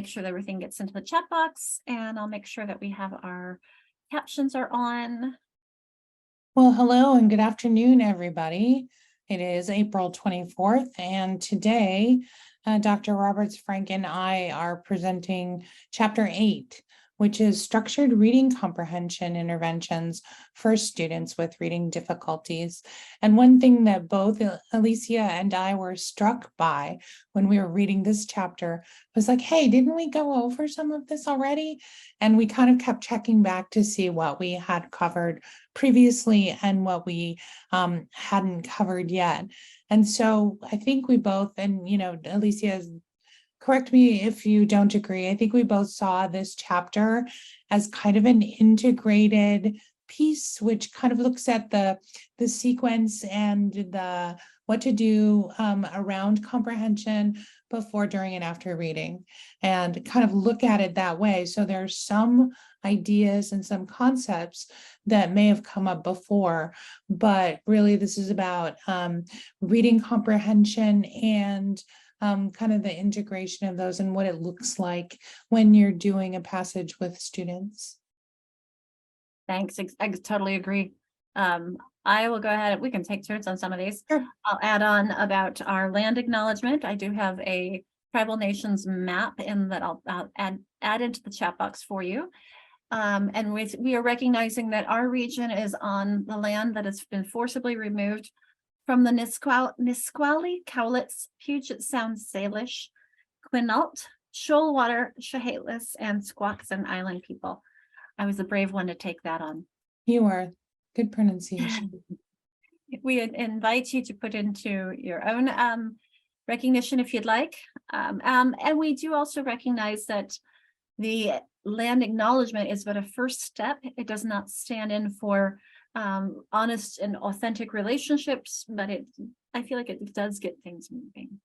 make sure that everything gets into the chat box, and I'll make sure that we have our captions are on. Well, hello and good afternoon, everybody. It is April 24th, and today Dr. Roberts-Frank and I are presenting Chapter 8, which is Structured Reading Comprehension Interventions for Students with Reading Difficulties. And one thing that both Alicia and I were struck by when we were reading this chapter was like, hey, didn't we go over some of this already? And we kind of kept checking back to see what we had covered previously and what we hadn't covered yet. And so I think we both, and Alicia, correct me if you don't agree, I think we both saw this chapter as kind of an integrated piece, which kind of looks at the sequence and the what to do around comprehension before, during, and after reading, and kind of look at it that way. So there's some ideas and some concepts that may have come up before, but really this is about reading comprehension and kind of the integration of those and what it looks like when you're doing a passage with students. Thanks. I totally agree. I will go ahead. We can take turns on some of these. Sure. I'll add on about our land acknowledgement. I do have a tribal nations map that I'll add into the chat box for you. And we are recognizing that our region is on the land that has been forcibly removed from the Nisqually, Cowlitz, Puget Sound Salish, Quinault, Shoalwater, Chehalis, and Squaxin Island people. I was the brave one to take that on. You are. Good pronunciation. We invite you to put into your own recognition if you'd like. And we do also recognize that the land acknowledgement is but a first step. It does not stand in for honest and authentic relationships, but I feel like it does get things moving.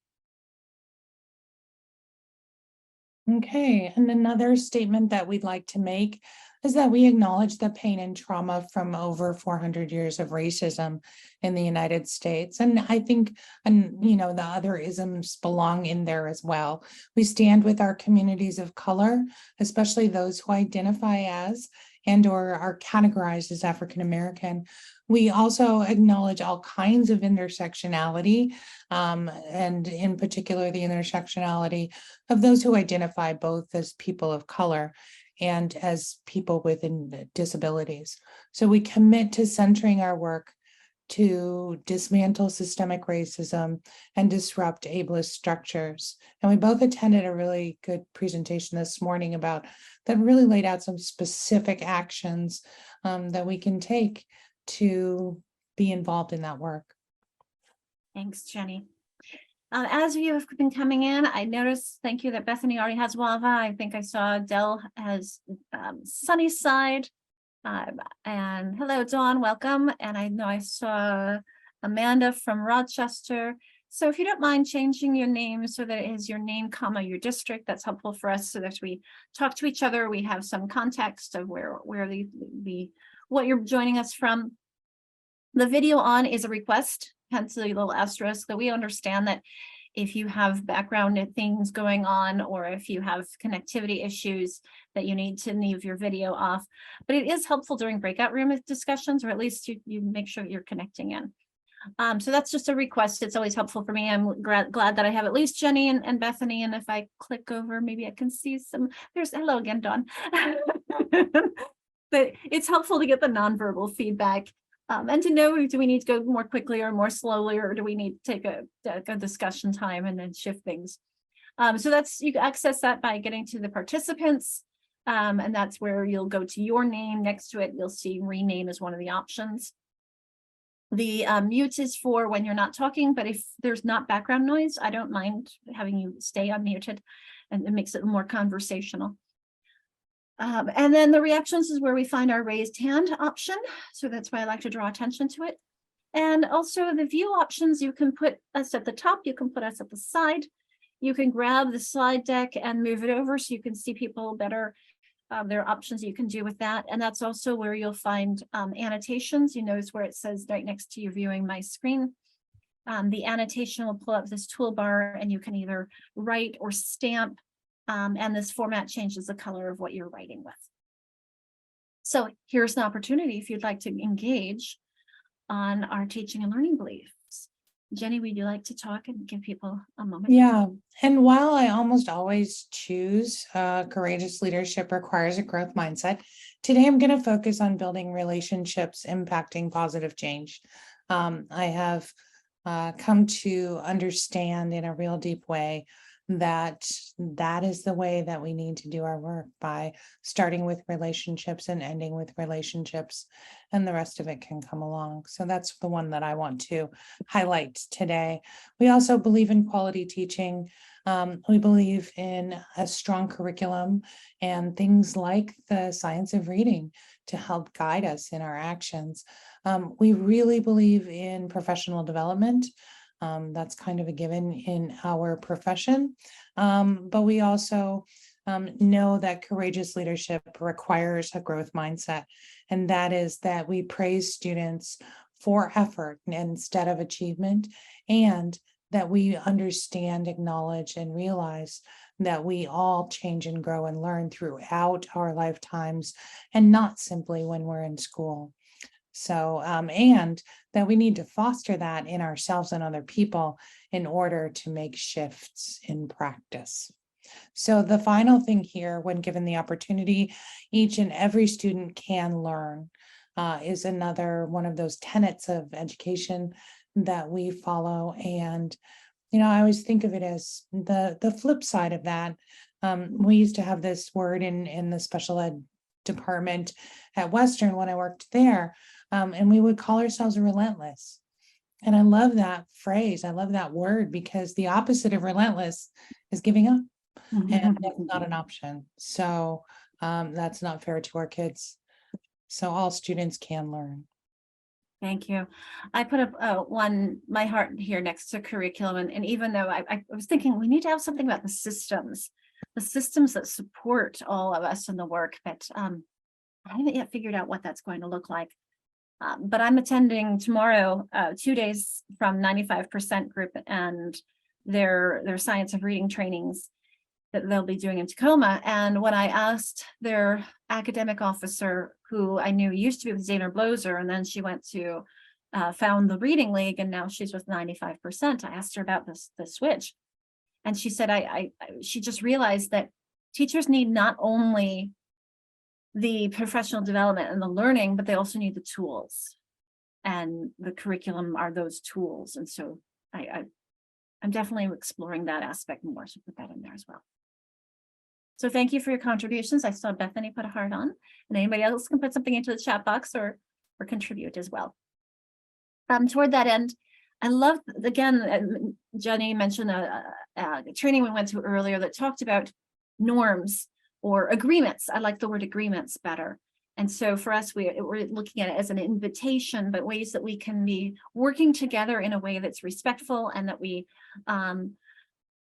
Okay, and another statement that we'd like to make is that we acknowledge the pain and trauma from over 400 years of racism in the United States. And I think, the other isms belong in there as well. We stand with our communities of color, especially those who identify as and or are categorized as African American. We also acknowledge all kinds of intersectionality, and in particular, the intersectionality of those who identify both as people of color and as people with disabilities. So we commit to centering our work to dismantle systemic racism and disrupt ableist structures. And we both attended a really good presentation this morning about that really laid out some specific actions that we can take to be involved in that work. Thanks, Jenny. As you have been coming in, I noticed, thank you, that Bethany already has Wava. I think I saw Dell has Sunnyside. And hello, Dawn, welcome. And I know I saw Amanda from Rochester. So if you don't mind changing your name so that it is your name, comma, your district, that's helpful for us so that we talk to each other. We have some context of where what you're joining us from. The video on is a request, hence the little asterisk, that we understand that if you have background things going on or if you have connectivity issues that you need to leave your video off. But it is helpful during breakout room discussions, or at least you make sure that you're connecting in. So that's just a request. It's always helpful for me. I'm glad that I have at least Jenny and Bethany. And if I click over, maybe I can see some, hello again, Dawn. But it's helpful to get the nonverbal feedback. And to know, do we need to go more quickly or more slowly, or do we need to take a discussion time and then shift things? So you can access that by getting to the participants, and that's where you'll go to your name. Next to it, you'll see rename as one of the options. The mute is for when you're not talking, but if there's not background noise, I don't mind having you stay unmuted, and it makes it more conversational. And then the reactions is where we find our raised hand option. So that's why I like to draw attention to it. And also the view options, you can put us at the top, you can put us at the side. You can grab the slide deck and move it over so you can see people better. There are options you can do with that. And that's also where you'll find annotations. You notice where it says right next to you viewing my screen. The annotation will pull up this toolbar and you can either write or stamp And this format changes the color of what you're writing with. So here's an opportunity if you'd like to engage on our teaching and learning beliefs. Jenny, would you like to talk and give people a moment? Yeah, and while I almost always choose courageous leadership requires a growth mindset, today I'm going to focus on building relationships impacting positive change. I have come to understand in a real deep way that that is the way that we need to do our work, by starting with relationships and ending with relationships, and the rest of it can come along. So that's the one that I want to highlight today. We also believe in quality teaching. We believe in a strong curriculum and things like the science of reading to help guide us in our actions. We really believe in professional development. That's kind of a given in our profession. But we also know that courageous leadership requires a growth mindset, and that is that we praise students for effort instead of achievement, and that we understand, acknowledge, and realize that we all change and grow and learn throughout our lifetimes, and not simply when we're in school. So, and that we need to foster that in ourselves and other people in order to make shifts in practice. So the final thing here, when given the opportunity, each and every student can learn, is another one of those tenets of education that we follow. And, I always think of it as the flip side of that. We used to have this word in the special ed department at Western when I worked there, and we would call ourselves relentless. And I love that phrase. I love that word, because the opposite of relentless is giving up. And that's not an option. So that's not fair to our kids. So all students can learn. Thank you. I put up my heart here next to curriculum. And even though I was thinking we need to have something about the systems that support all of us in the work, but I haven't yet figured out what that's going to look like. But I'm attending tomorrow 2 days from 95% group and their science of reading trainings that they'll be doing in Tacoma. And when I asked their academic officer, who I knew used to be with Zaner Bloser, and then she went to found the Reading League, and now she's with 95%. I asked her about the switch, and she said she just realized that teachers need not only the professional development and the learning, but they also need the tools, and the curriculum are those tools. And so I'm definitely exploring that aspect more, so put that in there as well. So thank you for your contributions. I saw Bethany put a heart on, and anybody else can put something into the chat box or contribute as well. Toward that end, I love, again, Jenny mentioned a training we went to earlier that talked about norms or agreements. I like the word agreements better. And so for us, we're looking at it as an invitation, but ways that we can be working together in a way that's respectful, and that we are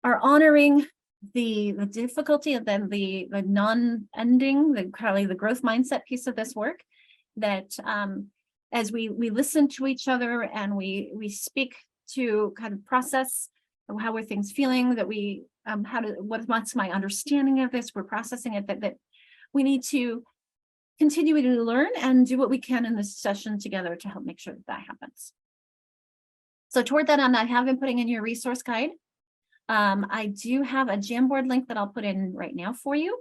honoring the difficulty, and then the non-ending, probably the growth mindset piece of this work, that as we listen to each other and we speak to kind of process how are things feeling, that we what's my understanding of this, we're processing it, that we need to continue to learn and do what we can in this session together to help make sure that happens. So toward that end, I have been putting in your resource guide. I do have a Jamboard link that I'll put in right now for you.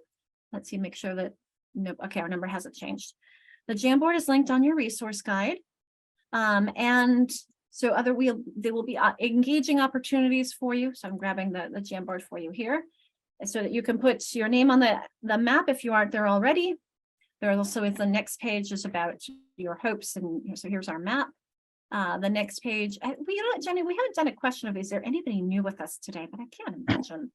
Let's see, make sure that, nope, okay, our number hasn't changed. The Jamboard is linked on your resource guide. And so there will be engaging opportunities for you. So I'm grabbing the Jamboard for you here, so that you can put your name on the map if you aren't there already. There also is the next page is about your hopes. And so here's our map. The next page, Jenny, we haven't done a question of, is there anybody new with us today? But I can't imagine.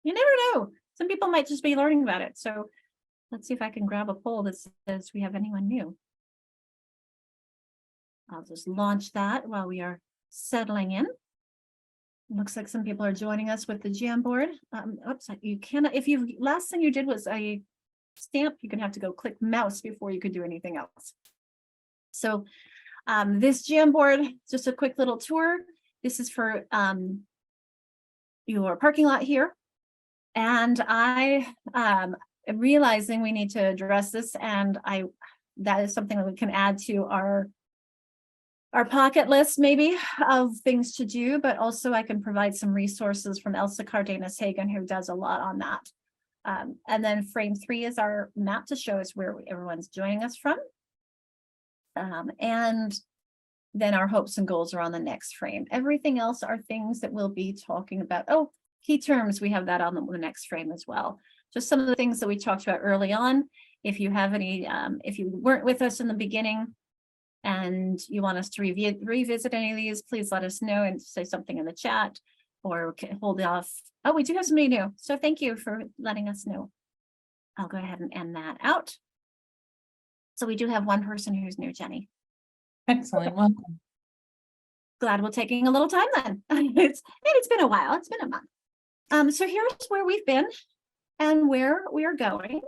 You never know. Some people might just be learning about it. So let's see if I can grab a poll that says we have anyone new. I'll just launch that while we are settling in. Looks like some people are joining us with the Jamboard. Oops, you cannot, if last thing you did was a stamp, you're gonna have to go click mouse before you could do anything else. So this Jamboard, just a quick little tour. This is for your parking lot here. And I am realizing we need to address this, and that is something that we can add to our pocket list maybe of things to do, but also I can provide some resources from Elsa Cardenas Hagen, who does a lot on that. And then frame 3 is our map to show us where everyone's joining us from. And then our hopes and goals are on the next frame. Everything else are things that we'll be talking about. Oh, key terms, we have that on the next frame as well. Just some of the things that we talked about early on. If you have any, if you weren't with us in the beginning and you want us to revisit any of these, please let us know and say something in the chat, or hold off. Oh, we do have somebody new. So thank you for letting us know. I'll go ahead and end that out. So we do have one person who's new, Jenny. Excellent. Welcome. Glad we're taking a little time then. It's been a while. It's been a month. So here's where we've been and where we are going.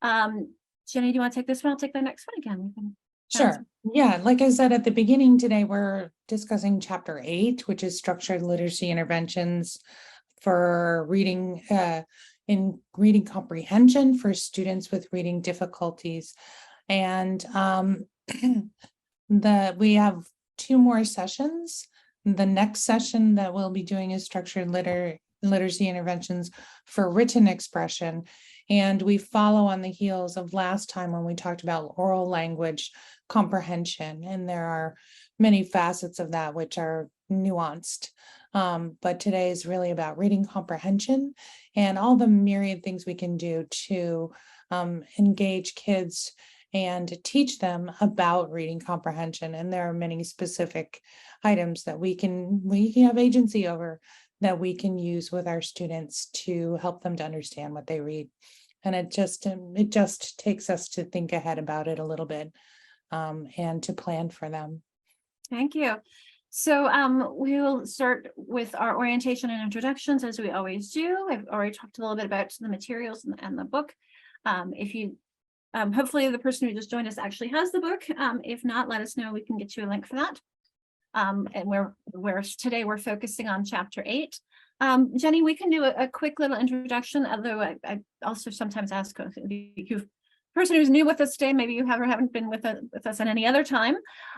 Jenny, do you want to take this one? I'll take the next one again. Sure. Yeah, like I said at the beginning today, we're discussing chapter 8, which is structured literacy interventions for reading in reading comprehension for students with reading difficulties. And we have 2 more sessions. The next session that we'll be doing is structured literacy interventions for written expression. And we follow on the heels of last time when we talked about oral language comprehension. And there are many facets of that which are nuanced. But today is really about reading comprehension and all the myriad things we can do to engage kids and teach them about reading comprehension. And there are many specific items that we can have agency over, that we can use with our students to help them to understand what they read. And it just takes us to think ahead about it a little bit, and to plan for them. Thank you. So we'll start with our orientation and introductions, as we always do. I've already talked a little bit about the materials and the book. If you hopefully the person who just joined us actually has the book. If not, let us know. We can get you a link for that. And today we're focusing on chapter 8. Jenny, we can do a quick little introduction, although I also sometimes ask if person who's new with us today, maybe you haven't been with us at any other time.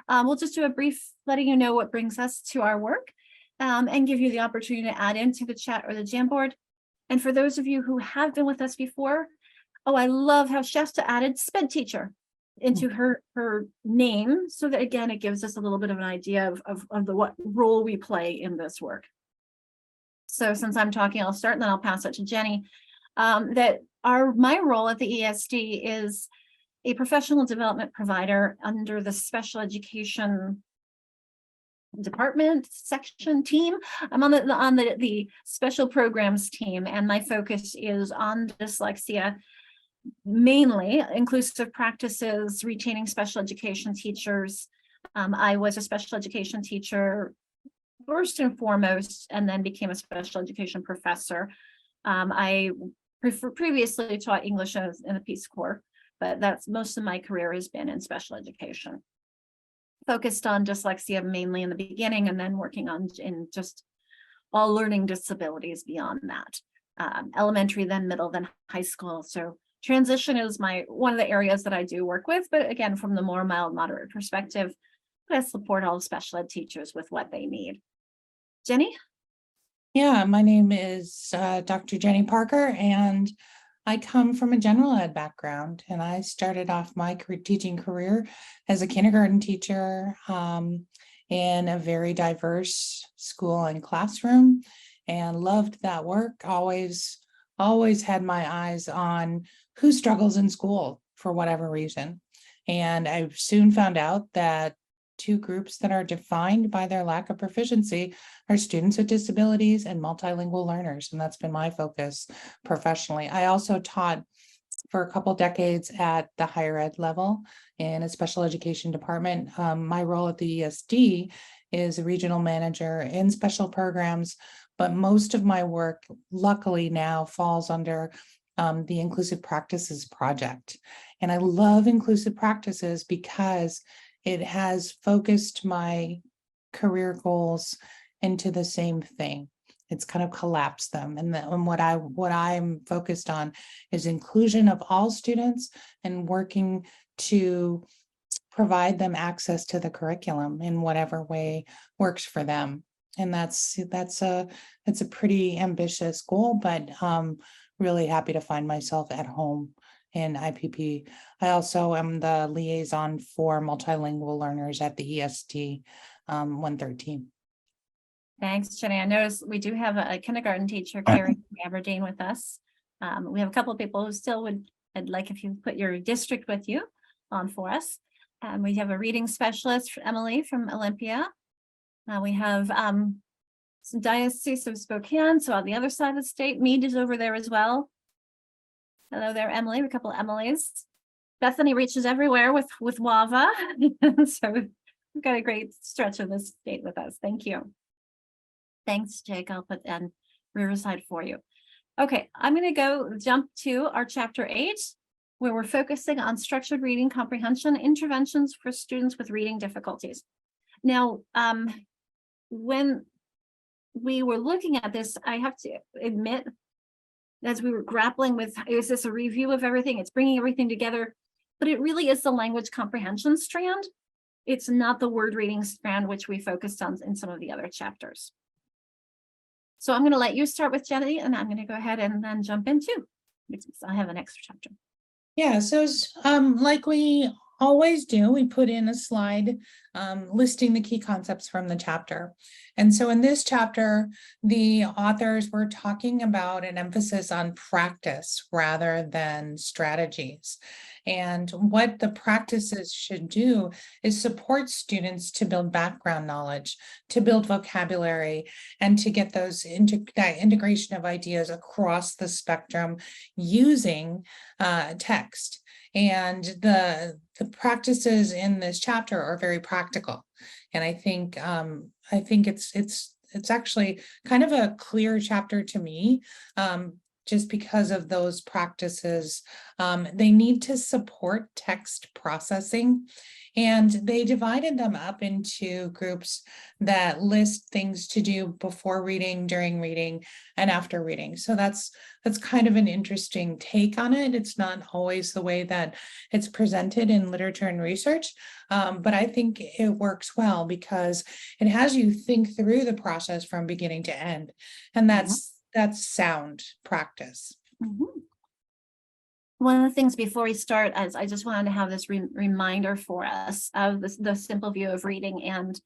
We'll just do a brief letting you know what brings us to our work, and give you the opportunity to add into the chat or the Jamboard. And for those of you who have been with us before, oh, I love how Shasta added sped teacher into her name, so that again, it gives us a little bit of an idea of what role we play in this work. So since I'm talking, I'll start and then I'll pass it to Jenny. My role at the ESD is a professional development provider under the special education department section team. I'm on the special programs team, and my focus is on dyslexia, mainly inclusive practices, retaining special education teachers. I was a special education teacher first and foremost, and then became a special education professor. I previously taught English in the Peace Corps, but that's most of my career has been in special education. Focused on dyslexia mainly in the beginning, and then working on in just all learning disabilities beyond that. Elementary, then middle, then high school. So transition is one of the areas that I do work with, but again, from the more mild, moderate perspective, I support all special ed teachers with what they need. Jenny? Yeah, my name is Dr. Jenny Parker, and I come from a general ed background, and I started off my teaching career as a kindergarten teacher in a very diverse school and classroom, and loved that work. Always had my eyes on who struggles in school for whatever reason. And I soon found out that 2 groups that are defined by their lack of proficiency are students with disabilities and multilingual learners. And that's been my focus professionally. I also taught for a couple decades at the higher ed level in a special education department. My role at the ESD is a regional manager in special programs, but most of my work, luckily now, falls under the Inclusive Practices Project. And I love inclusive practices because it has focused my career goals into the same thing. It's kind of collapsed them. And what I'm focused on is inclusion of all students and working to provide them access to the curriculum in whatever way works for them. And that's a pretty ambitious goal, but really happy to find myself at home in IPP. I also am the liaison for multilingual learners at the EST 113. Thanks, Jenny. I noticed we do have a kindergarten teacher, Carrie from Aberdeen, with us. We have a couple of people who still I'd like if you put your district with you on for us. We have a reading specialist, Emily from Olympia. We have some Diocese of Spokane, so on the other side of the state. Meade is over there as well. Hello there, Emily. A couple of Emilys. Bethany reaches everywhere with WAVA. So we've got a great stretch of this state with us. Thank you. Thanks, Jake. I'll put that in Riverside for you. Okay, I'm going to jump to our chapter 8, where we're focusing on structured reading comprehension interventions for students with reading difficulties. Now, when we were looking at this, I have to admit, as we were grappling with, is this a review of everything? It's bringing everything together, but it really is the language comprehension strand. It's not the word reading strand, which we focused on in some of the other chapters. So I'm going to let you start with Jenny, and I'm going to go ahead and then jump into, because I have an extra chapter. Yeah, so like we always do, we put in a slide listing the key concepts from the chapter. And so in this chapter, the authors were talking about an emphasis on practice rather than strategies. And what the practices should do is support students to build background knowledge, to build vocabulary, and to get those that integration of ideas across the spectrum using text. And the practices in this chapter are very practical. And I think it's actually kind of a clear chapter to me, just because of those practices. They need to support text processing, and they divided them up into groups that list things to do before reading, during reading, and after reading. So that's kind of an interesting take on it. It's not always the way that it's presented in literature and research, but I think it works well because it has you think through the process from beginning to end, and that's sound practice. Mm-hmm. One of the things before we start, as I just wanted to have this reminder for us of the simple view of reading and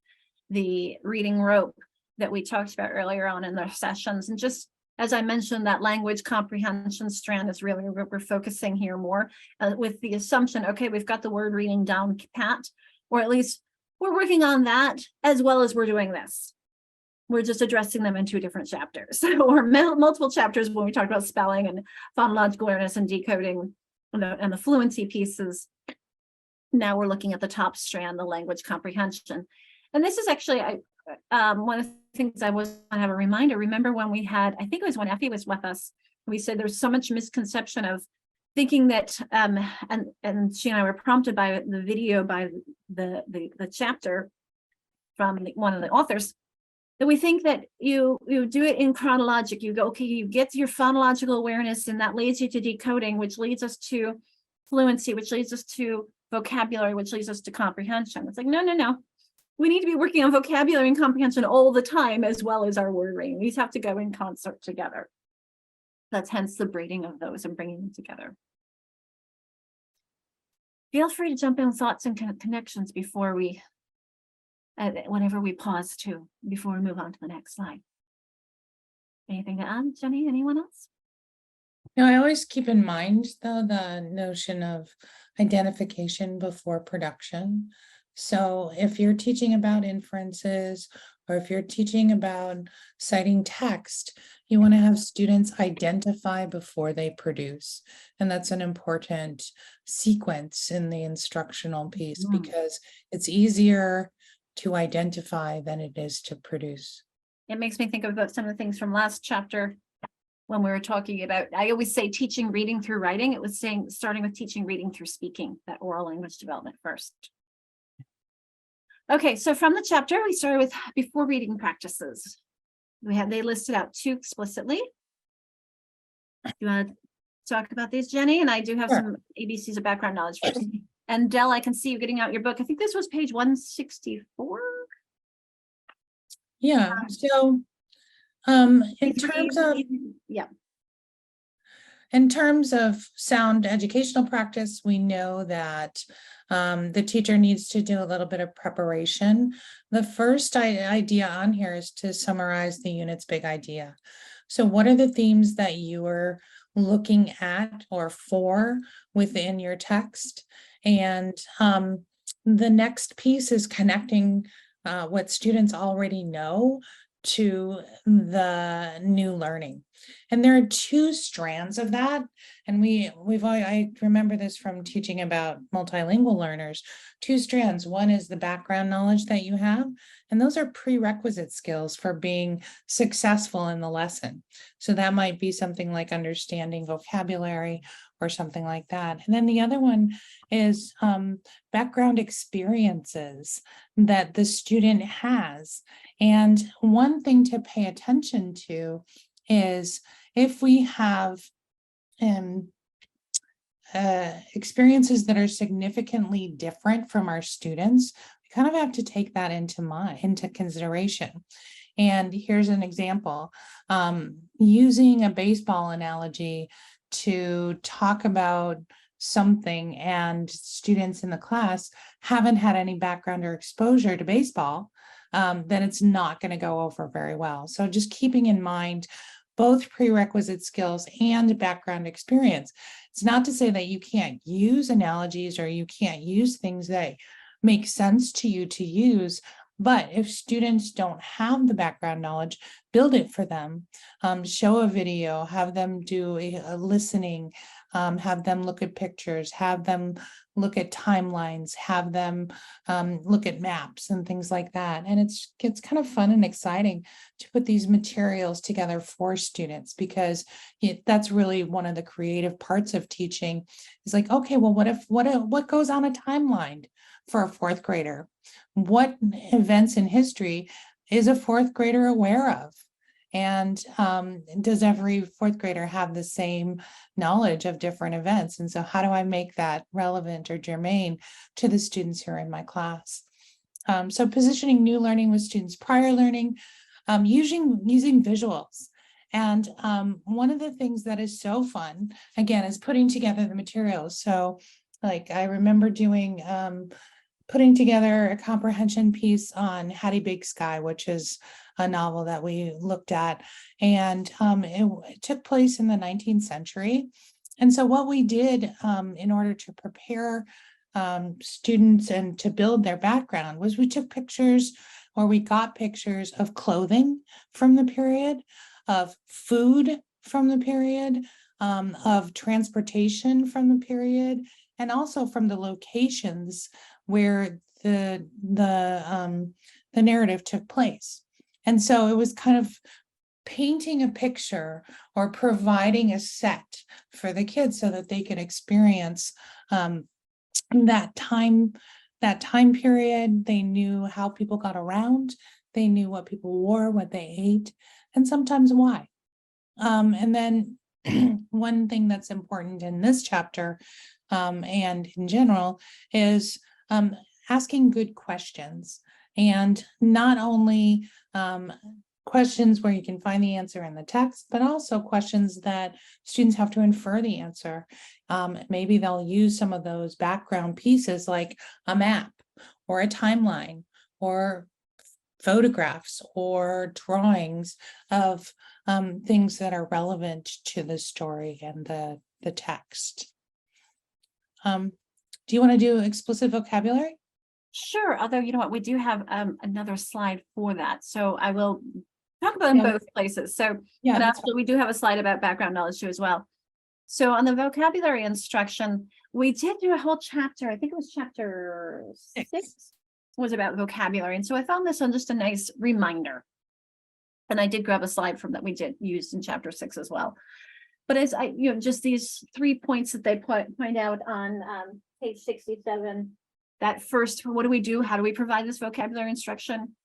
the reading rope that we talked about earlier on in the sessions. And just as I mentioned, that language comprehension strand is really what we're focusing here more with the assumption, okay, we've got the word reading down pat, or at least we're working on that as well as we're doing this. We're just addressing them in 2 different chapters or multiple chapters when we talk about spelling and phonological awareness and decoding and the fluency pieces. Now we're looking at the top strand, the language comprehension. And this is actually one of the things I was going to have a reminder. Remember when we had, I think it was when Effie was with us, we said there's so much misconception of thinking that, and she and I were prompted by the video by the chapter from one of the authors, that we think that you do it in chronologic. You go, okay, you get your phonological awareness, and that leads you to decoding, which leads us to fluency, which leads us to vocabulary, which leads us to comprehension. It's like, no. We need to be working on vocabulary and comprehension all the time, as well as our word reading. These have to go in concert together. That's hence the braiding of those and bringing them together. Feel free to jump in with thoughts and connections before we whenever we pause before we move on to the next slide. Anything to add, Jenny? Anyone else? No, I always keep in mind, though, the notion of identification before production. So if you're teaching about inferences, or if you're teaching about citing text, you want to have students identify before they produce. And that's an important sequence in the instructional piece, because it's easier to identify than it is to produce. It makes me think about some of the things from last chapter when we were talking about, I always say teaching reading through writing. It was saying starting with teaching reading through speaking, that oral language development first. Okay, so from the chapter, we started with before reading practices. They listed out 2 explicitly. You want to talk about these, Jenny? And I do have Sure. some ABCs of background knowledge first. And Dell, I can see you getting out your book. I think this was page 164. Yeah, so in terms of Yeah, in terms of sound educational practice, we know that the teacher needs to do a little bit of preparation. The first idea on here is to summarize the unit's big idea. So what are the themes that you are looking at or for within your text? And the next piece is connecting what students already know to the new learning. And there are 2 strands of that. And I remember this from teaching about multilingual learners, 2 strands. One is the background knowledge that you have, and those are prerequisite skills for being successful in the lesson. So that might be something like understanding vocabulary or something like that. And then the other one is background experiences that the student has. And one thing to pay attention to is if we have experiences that are significantly different from our students, we kind of have to take that into consideration. And here's an example, using a baseball analogy to talk about something and students in the class haven't had any background or exposure to baseball, then it's not going to go over very well. So just keeping in mind both prerequisite skills and background experience. It's not to say that you can't use analogies or you can't use things that make sense to you to use, but if students don't have the background knowledge, build it for them. Show a video, have them do a listening, have them look at pictures, have them look at timelines, have them look at maps and things like that. And it's kind of fun and exciting to put these materials together for students, because that's really one of the creative parts of teaching is like, okay, well, what goes on a timeline for a 4th grader? What events in history is a 4th grader aware of? And does every 4th grader have the same knowledge of different events? And so how do I make that relevant or germane to the students who are in my class? So positioning new learning with students' prior learning, using visuals. And one of the things that is so fun, again, is putting together the materials. So like I remember doing putting together a comprehension piece on Hattie Big Sky, which is a novel that we looked at, and it took place in the 19th century. And so what we did in order to prepare students and to build their background was we took pictures, or we got pictures of clothing from the period, of food from the period, of transportation from the period, and also from the locations where the narrative took place. And so it was kind of painting a picture or providing a set for the kids so that they could experience that time period. They knew how people got around, they knew what people wore, what they ate, and sometimes why. And then one thing that's important in this chapter and in general is asking good questions, and not only questions where you can find the answer in the text, but also questions that students have to infer the answer. Maybe they'll use some of those background pieces like a map or a timeline or photographs or drawings of things that are relevant to the story and the text. Do you want to do explicit vocabulary? sure. Although, you know what, we do have another slide for that. So I will talk about in Yeah. both places. So, Yeah, but that's actually we do have a slide about background knowledge too as well. So on the vocabulary instruction, we did do a whole chapter. I think it was chapter 6 was about vocabulary. And so I found this one just a nice reminder. And I did grab a slide from that we did use in chapter 6 as well. But as I, just these 3 points that they point out on page 67, that first, what do we do? How do we provide this vocabulary instruction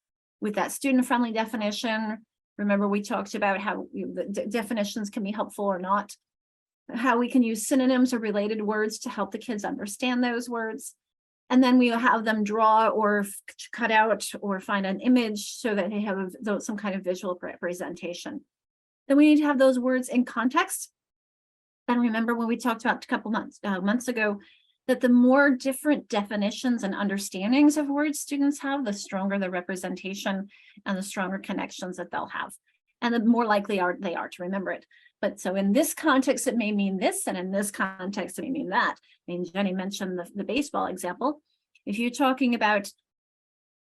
with that student-friendly definition, Remember, we talked about how the definitions can be helpful or not, how we can use synonyms or related words to help the kids understand those words. And then we have them draw or cut out or find an image so that they have some kind of visual representation. Then we need to have those words in context. And remember when we talked about a couple months ago, that the more different definitions and understandings of words students have, the stronger the representation and the stronger connections that they'll have. And the more likely they are to remember it. But so in this context, it may mean this, and in this context, it may mean that. I mean, Jenny mentioned the baseball example. If you're talking about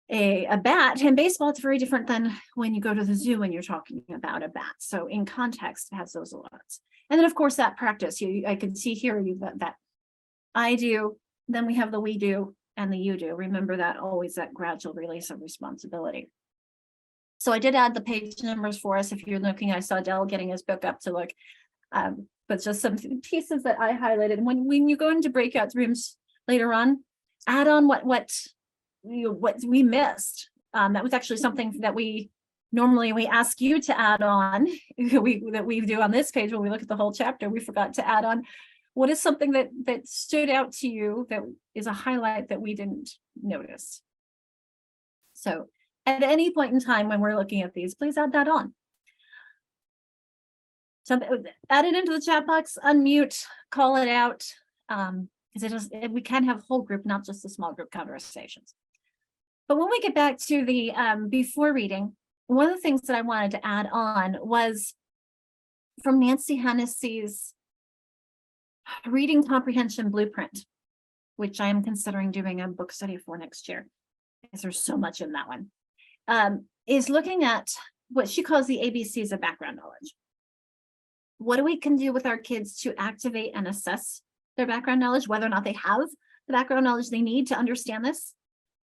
a bat in baseball, it's very different than when you go to the zoo and you're talking about a bat. So in context, it has those lots. And then of course that practice, I can see here that I do, then we have the we do and the you do. Remember that always, that gradual release of responsibility. So I did add the page numbers for us. If you're looking, I saw Dell getting his book up to look, but just some pieces that I highlighted. And when you go into breakout rooms later on, add on what we missed. That was actually something that we ask you to add on. that we do on this page when we look at the whole chapter. We forgot to add on. What is something that stood out to you that is a highlight that we didn't notice? So at any point in time when we're looking at these, please add that on. So add it into the chat box, unmute, call it out, because we can have a whole group, not just the small group conversations. But when we get back to the before reading, one of the things that I wanted to add on was from Nancy Hennessy's Reading Comprehension Blueprint, which I am considering doing a book study for next year, because there's so much in that one, is looking at what she calls the ABCs of background knowledge. What do we can do with our kids to activate and assess their background knowledge, whether or not they have the background knowledge they need to understand this?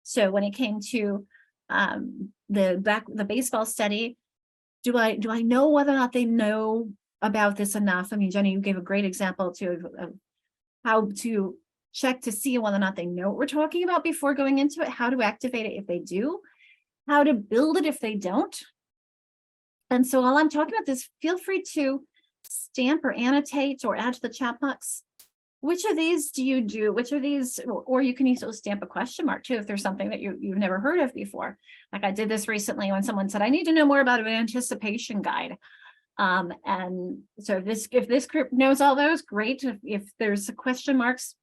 So when it came to the baseball study, do I know whether or not they know about this enough? I mean, Jenny, you gave a great example of how to check to see whether or not they know what we're talking about before going into it, how to activate it if they do, how to build it if they don't. And so while I'm talking about this, feel free to stamp or annotate or add to the chat box. Which of these do you do? Which of these, or you can also stamp a question mark too, if there's something that you've never heard of before. Like I did this recently when someone said, I need to know more about an anticipation guide. And so if this group knows all those, great. If there's question marks,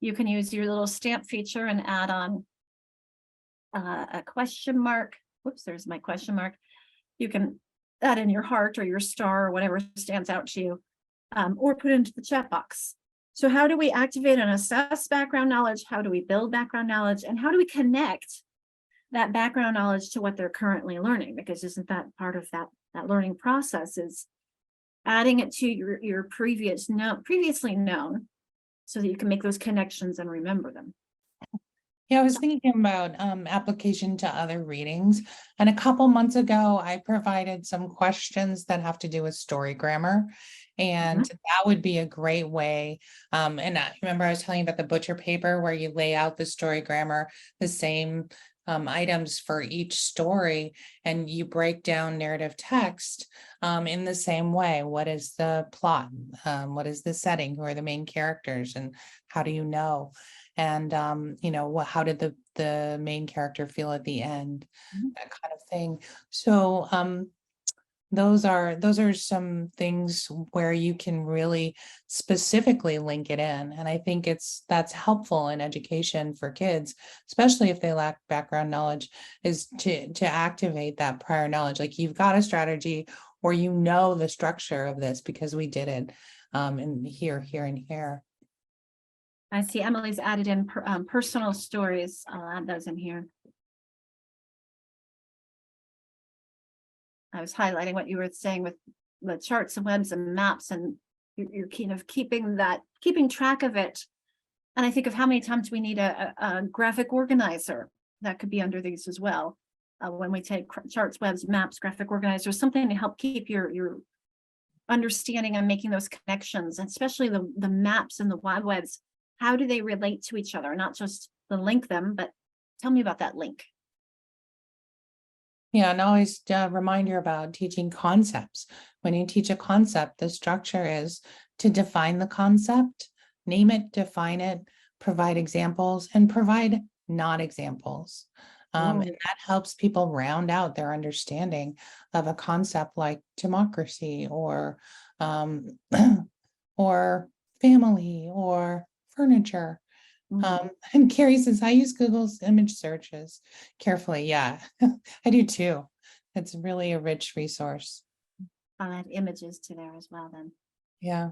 you can use your little stamp feature and add on a question mark. Whoops, there's my question mark. You can add in your heart or your star or whatever stands out to you, or put it into the chat box. So how do we activate and assess background knowledge? How do we build background knowledge? And how do we connect that background knowledge to what they're currently learning? Because isn't that part of that learning process, is adding it to your previously known, so that you can make those connections and remember them. Yeah, I was thinking about application to other readings. And a couple months ago, I provided some questions that have to do with story grammar. And that would be a great way. And I remember I was telling you about the butcher paper where you lay out the story grammar, the same items for each story, and you break down narrative text in the same way. What is the plot? What is the setting? Who are the main characters? And how do you know? And how did the main character feel at the end? That kind of thing. So those are some things where you can really specifically link it in. And I think that's helpful in education for kids, especially if they lack background knowledge, is to activate that prior knowledge. Like, you've got a strategy, or the structure of this because we did it in here, and here. I see Emily's added in personal stories. I'll add those in here. I was highlighting what you were saying with the charts and webs and maps, and you're kind of keeping track of it. And I think of how many times we need a graphic organizer that could be under these as well. When we take charts, webs, maps, graphic organizers, something to help keep your understanding and making those connections, and especially the maps and the web webs. How do they relate to each other? Not just the link them, but tell me about that link. Yeah, and always reminder about teaching concepts. When you teach a concept, the structure is to define the concept, name it, define it, provide examples, and provide not examples. And Ooh. that helps people round out their understanding of a concept like democracy um, or family or furniture. Mm. And Carrie says, I use Google's image searches carefully. Yeah, I do too. It's really a rich resource. I'll add images to there as well then. Yeah.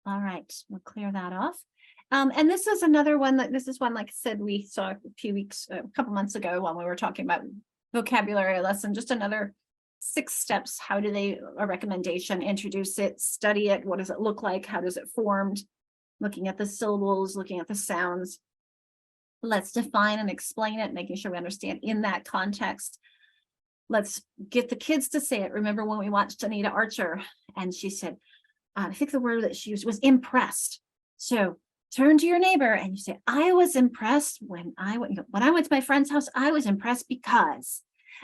All right, we'll clear that off. And this is another one this is one, like I said, we saw a couple months ago when we were talking about vocabulary lesson, just another 6 steps. How do they, a recommendation, introduce it, study it, what does it look like, how does it formed, looking at the syllables, looking at the sounds. Let's define and explain it, making sure we understand in that context. Let's get the kids to say it. Remember when we watched Anita Archer and she said, I think the word that she used was impressed. So turn to your neighbor and you say, I was impressed when I went to my friend's house, I was impressed because.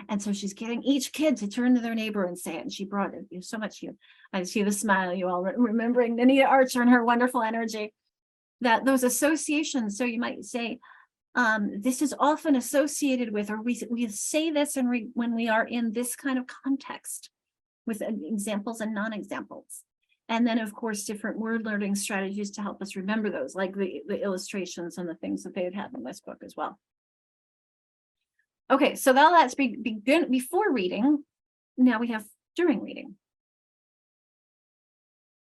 And so she's getting each kid to turn to their neighbor and say it. And she brought it so much. I see the smile, you all remembering Anita Archer and her wonderful energy, that those associations. So you might say, this is often associated with, or we say this and when we are in this kind of context with examples and non-examples. And then, of course, different word learning strategies to help us remember those, like the illustrations and the things that they would have in this book as well. Okay, so now let's begin before reading. Now we have during reading.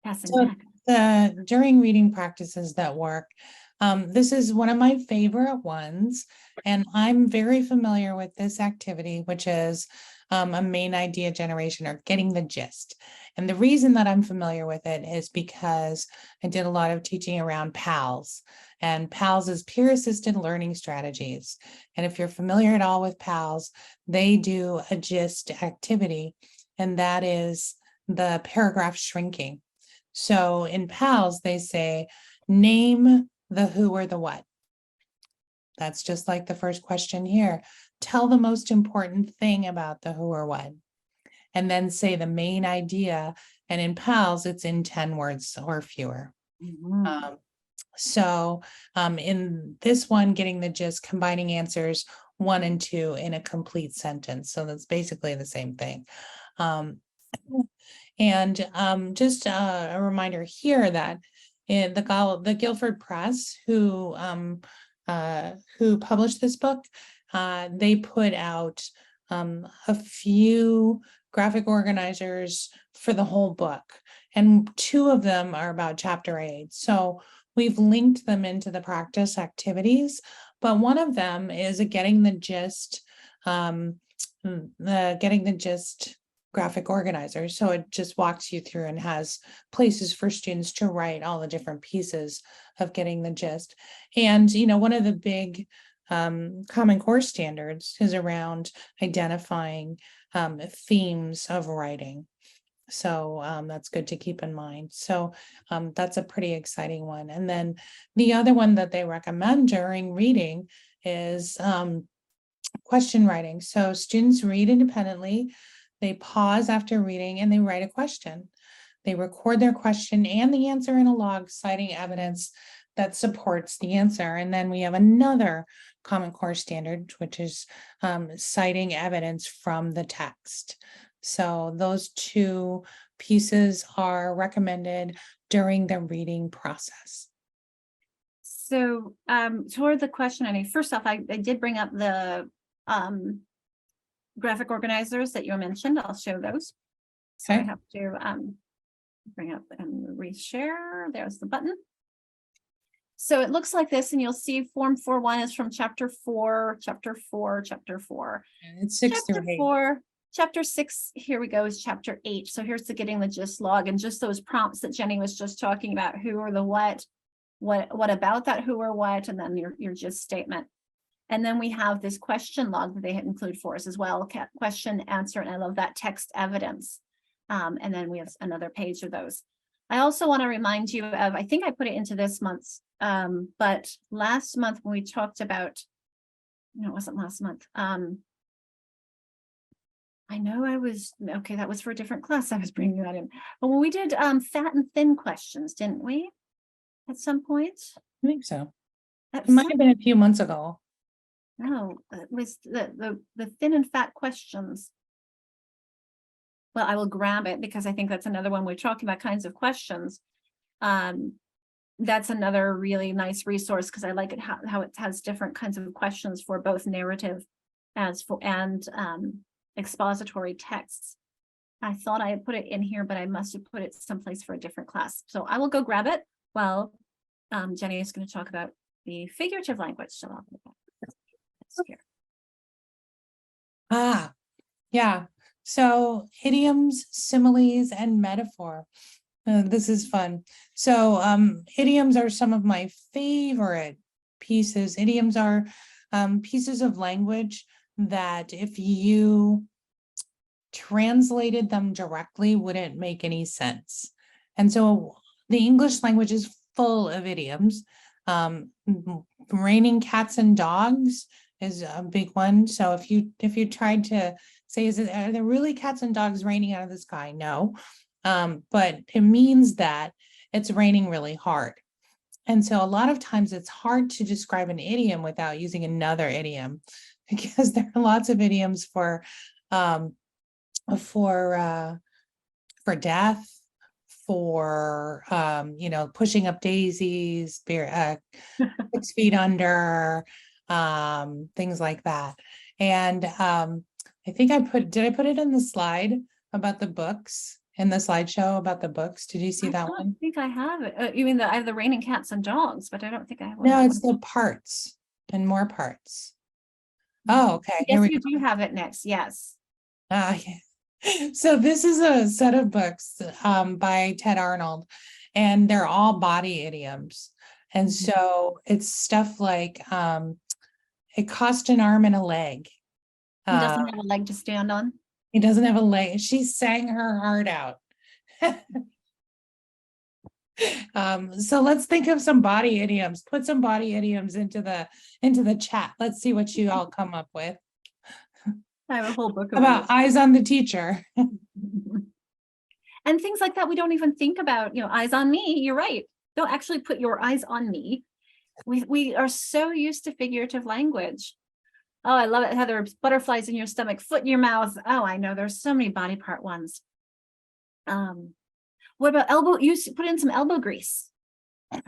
Passing So back. the during reading practices that work. This is one of my favorite ones, and I'm very familiar with this activity, which is a main idea generation or getting the gist. And the reason that I'm familiar with it is because I did a lot of teaching around PALS, and PALS is peer assisted learning strategies. And if you're familiar at all with PALS, they do a gist activity, and that is the paragraph shrinking. So in PALS, they say, name the who or the what. That's just like the first question here. Tell the most important thing about the who or what. And then say the main idea. And in PALS, it's in 10 words or fewer. So in this one, getting the gist, combining answers 1 and 2 in a complete sentence. So that's basically the same thing. And just a reminder here that in the Guilford Press, who published this book, they put out a few graphic organizers for the whole book, and 2 of them are about chapter 8. So we've linked them into the practice activities, but one of them is a getting the gist graphic organizer. So it just walks you through and has places for students to write all the different pieces of getting the gist. And, one of the big Common Core standards is around identifying themes of writing. So that's good to keep in mind. So that's a pretty exciting one. And then the other one that they recommend during reading is question writing. So students read independently. They pause after reading and they write a question. They record their question and the answer in a log, citing evidence that supports the answer. And then we have another Common Core standard, which is citing evidence from the text. So those 2 pieces are recommended during the reading process. So toward the question, first off, I did bring up the graphic organizers that you mentioned. I'll show those. So I have to bring up and reshare. There's the button. So it looks like this, and you'll see form 4.1 is from chapter 4, chapter 4, chapter 4. And it's 6 chapter through 8. 4, chapter 6, here we go, is chapter 8. So here's the getting the gist log, and just those prompts that Jenny was just talking about, who or the what about that who or what, and then your gist statement. And then we have this question log that they include for us as well, question, answer, and I love that, text, evidence. And then we have another page of those. I also want to remind you of, I think I put it into this month's, but last month when we talked about, no, it wasn't last month. I know okay, that was for a different class. I was bringing that in. But when we did fat and thin questions, didn't we? At some point? I think so. At It might some, have been a few months ago. no, it was the thin and fat questions. Well, I will grab it because I think that's another one we're talking about kinds of questions. That's another really nice resource because I like it how it has different kinds of questions for both narrative and expository texts. I thought I had put it in here, but I must have put it someplace for a different class. So I will go grab it while Jenny is going to talk about the figurative language. So I'll put that here. Ah, yeah. So idioms, similes, and metaphor. This is fun. So idioms are some of my favorite pieces. Idioms are pieces of language that if you translated them directly wouldn't make any sense. And so the English language is full of idioms. Raining cats and dogs is a big one. So if you tried to say, are there really cats and dogs raining out of the sky? No. But it means that it's raining really hard. And so a lot of times it's hard to describe an idiom without using another idiom because there are lots of idioms for death, for pushing up daisies, 6 feet under, things like that. And I think did I put it in the slide about the books, in the slideshow about the books? Did you see that one? I think I have it. You mean I have the raining cats and dogs, but I don't think I have one. No, it's the parts and more parts. Oh, okay. Here Yes, we you go. do have it next. Yes. Yeah. So this is a set of books by Ted Arnold, and they're all body idioms. And so it's stuff like it cost an arm and a leg. He doesn't have a leg to stand on. He doesn't have a leg. She sang her heart out. So let's think of some body idioms. Put some body idioms into the chat. Let's see what you all come up with. I have a whole book of About eyes on the teacher. And things like that we don't even think about, eyes on me. You're right. Don't actually put your eyes on me. We are so used to figurative language. Oh, I love it, Heather. Butterflies in your stomach, foot in your mouth. Oh, I know. There's so many body part ones. What about elbow? You put in some elbow grease. I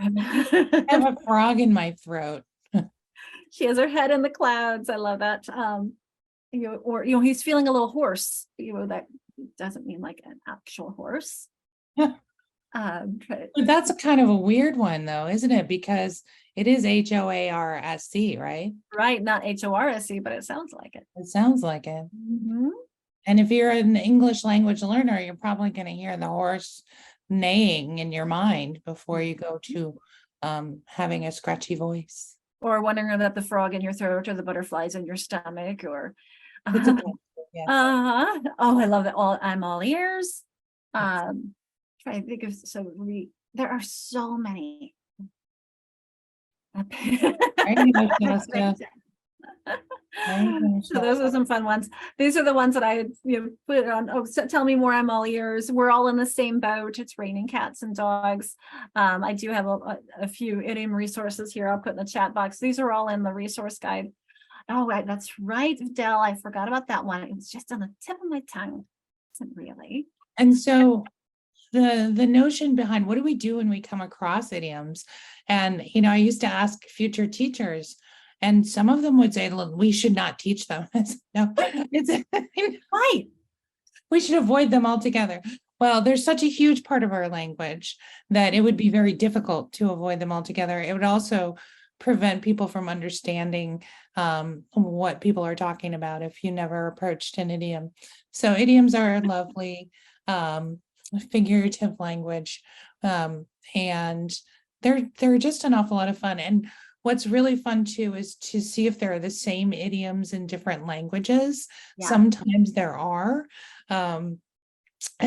have a frog in my throat. She has her head in the clouds. I love that. He's feeling a little hoarse. That doesn't mean like an actual horse. But that's a kind of a weird one though, isn't it? Because it is HOARSE, right? Right, not HORSE, but it sounds like it. It sounds like it. Mm-hmm. And if you're an English language learner, you're probably going to hear the horse neighing in your mind before you go to having a scratchy voice. Or wondering about the frog in your throat or the butterflies in your stomach or Yeah. Oh, I love that. I'm all ears. Try to think of there are so many. So those are some fun ones. These are the ones that I put on. Oh, so tell me more. I'm all ears. We're all in the same boat. It's raining cats and dogs. I do have a few idiom resources here. I'll put in the chat box. These are all in the resource guide. Oh, that's right, Dell. I forgot about that one. It was just on the tip of my tongue. Isn't really. And so the notion behind what do we do when we come across idioms? And I used to ask future teachers, and some of them would say, look, we should not teach them. No, it's right. We should avoid them altogether. Well, there's such a huge part of our language that it would be very difficult to avoid them altogether. It would also prevent people from understanding what people are talking about if you never approached an idiom. So idioms are lovely figurative language, and they're just an awful lot of fun. And what's really fun too is to see if there are the same idioms in different languages. Yeah. Sometimes there are, and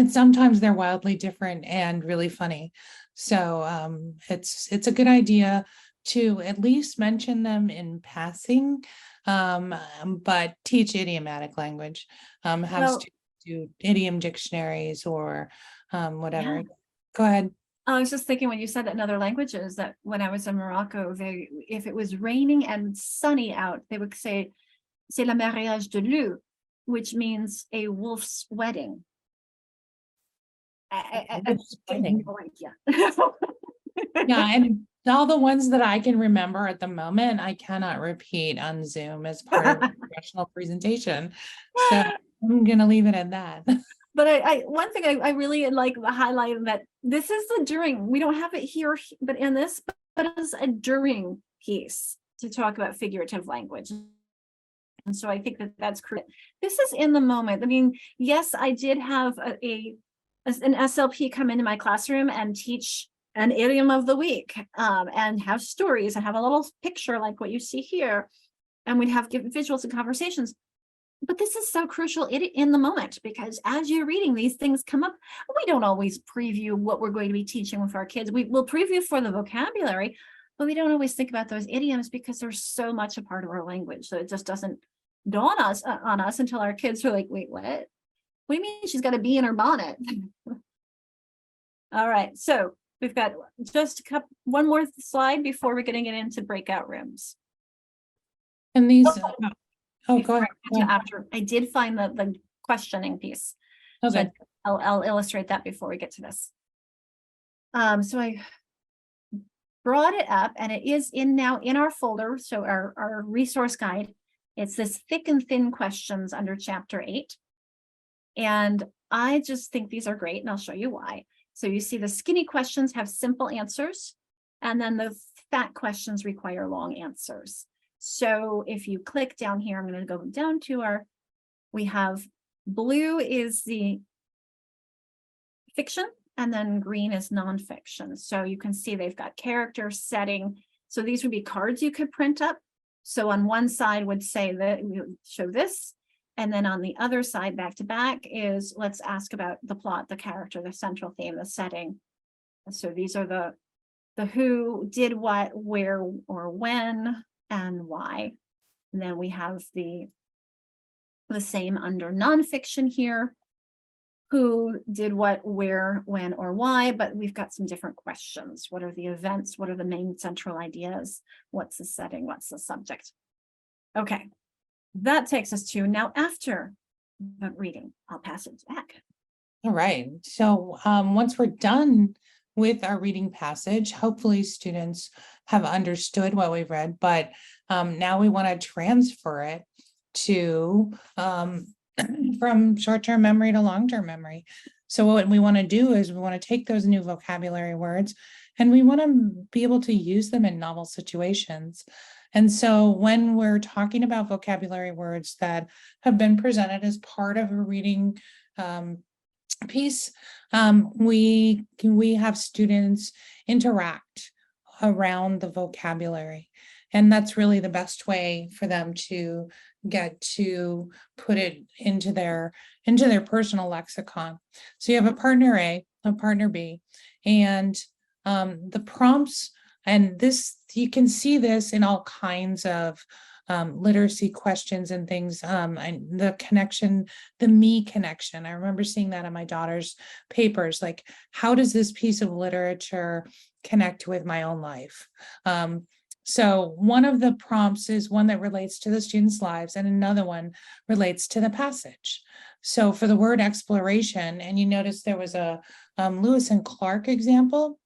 sometimes they're wildly different and really funny. So it's a good idea to at least mention them in passing, but teach idiomatic language, have Well, students do idiom dictionaries or whatever. yeah. Go ahead. I was just thinking when you said that in other languages, that when I was in Morocco, if it was raining and sunny out, they would say, c'est le mariage de loup, which means a wolf's wedding. I Wolf's have wedding. no idea. Yeah, and all the ones that I can remember at the moment, I cannot repeat on Zoom as part of a professional presentation. So I'm gonna leave it at that. But one thing I really like the highlight that this is the during, we don't have it here, but in this, but it's a during piece to talk about figurative language. And so I think that that's correct. This is in the moment. I mean, yes, I did have an SLP come into my classroom and teach an idiom of the week, and have stories and have a little picture like what you see here. And we'd have give visuals and conversations. But this is so crucial in the moment, because as you're reading, these things come up. We don't always preview what we're going to be teaching with our kids. We will preview for the vocabulary, but we don't always think about those idioms because they're so much a part of our language. So it just doesn't dawn on us until our kids are like, wait, what? What do you mean she's got a bee in her bonnet? All right, so we've got just one more slide before we're going to get into breakout rooms. And these, go Before ahead. I get to after, I did find the questioning piece. So Okay. I'll illustrate that before we get to this. So I brought it up and it is now in our folder. So our resource guide, it's this thick and thin questions under chapter 8. And I just think these are great and I'll show you why. So you see the skinny questions have simple answers, and then the fat questions require long answers. So if you click down here, I'm going to go down to we have blue is the fiction, and then green is nonfiction. So you can see they've got character, setting. So these would be cards you could print up. So on one side would say that we would show this, and then on the other side, back to back, is let's ask about the plot, the character, the central theme, the setting. So these are the who, did what, where, or when, and why. And then we have the same under nonfiction here. Who, did what, where, when, or why, but we've got some different questions. What are the events? What are the main central ideas? What's the setting? What's the subject? Okay, that takes us to now after the reading. I'll pass it back. All right. So once we're done with our reading passage, hopefully students have understood what we've read, but now we want to transfer it to from short-term memory to long-term memory. So what we want to do is we want to take those new vocabulary words and we want to be able to use them in novel situations. And so when we're talking about vocabulary words that have been presented as part of a reading piece, we have students interact around the vocabulary. And that's really the best way for them to get to put it into their personal lexicon. So you have a partner A, a partner B, and the prompts, and this, you can see this in all kinds of literacy questions and things, and the connection, the me connection. I remember seeing that on my daughter's papers, like, how does this piece of literature connect with my own life? So one of the prompts is one that relates to the students' lives, and another one relates to the passage. So for the word exploration, and you notice there was a Lewis and Clark example,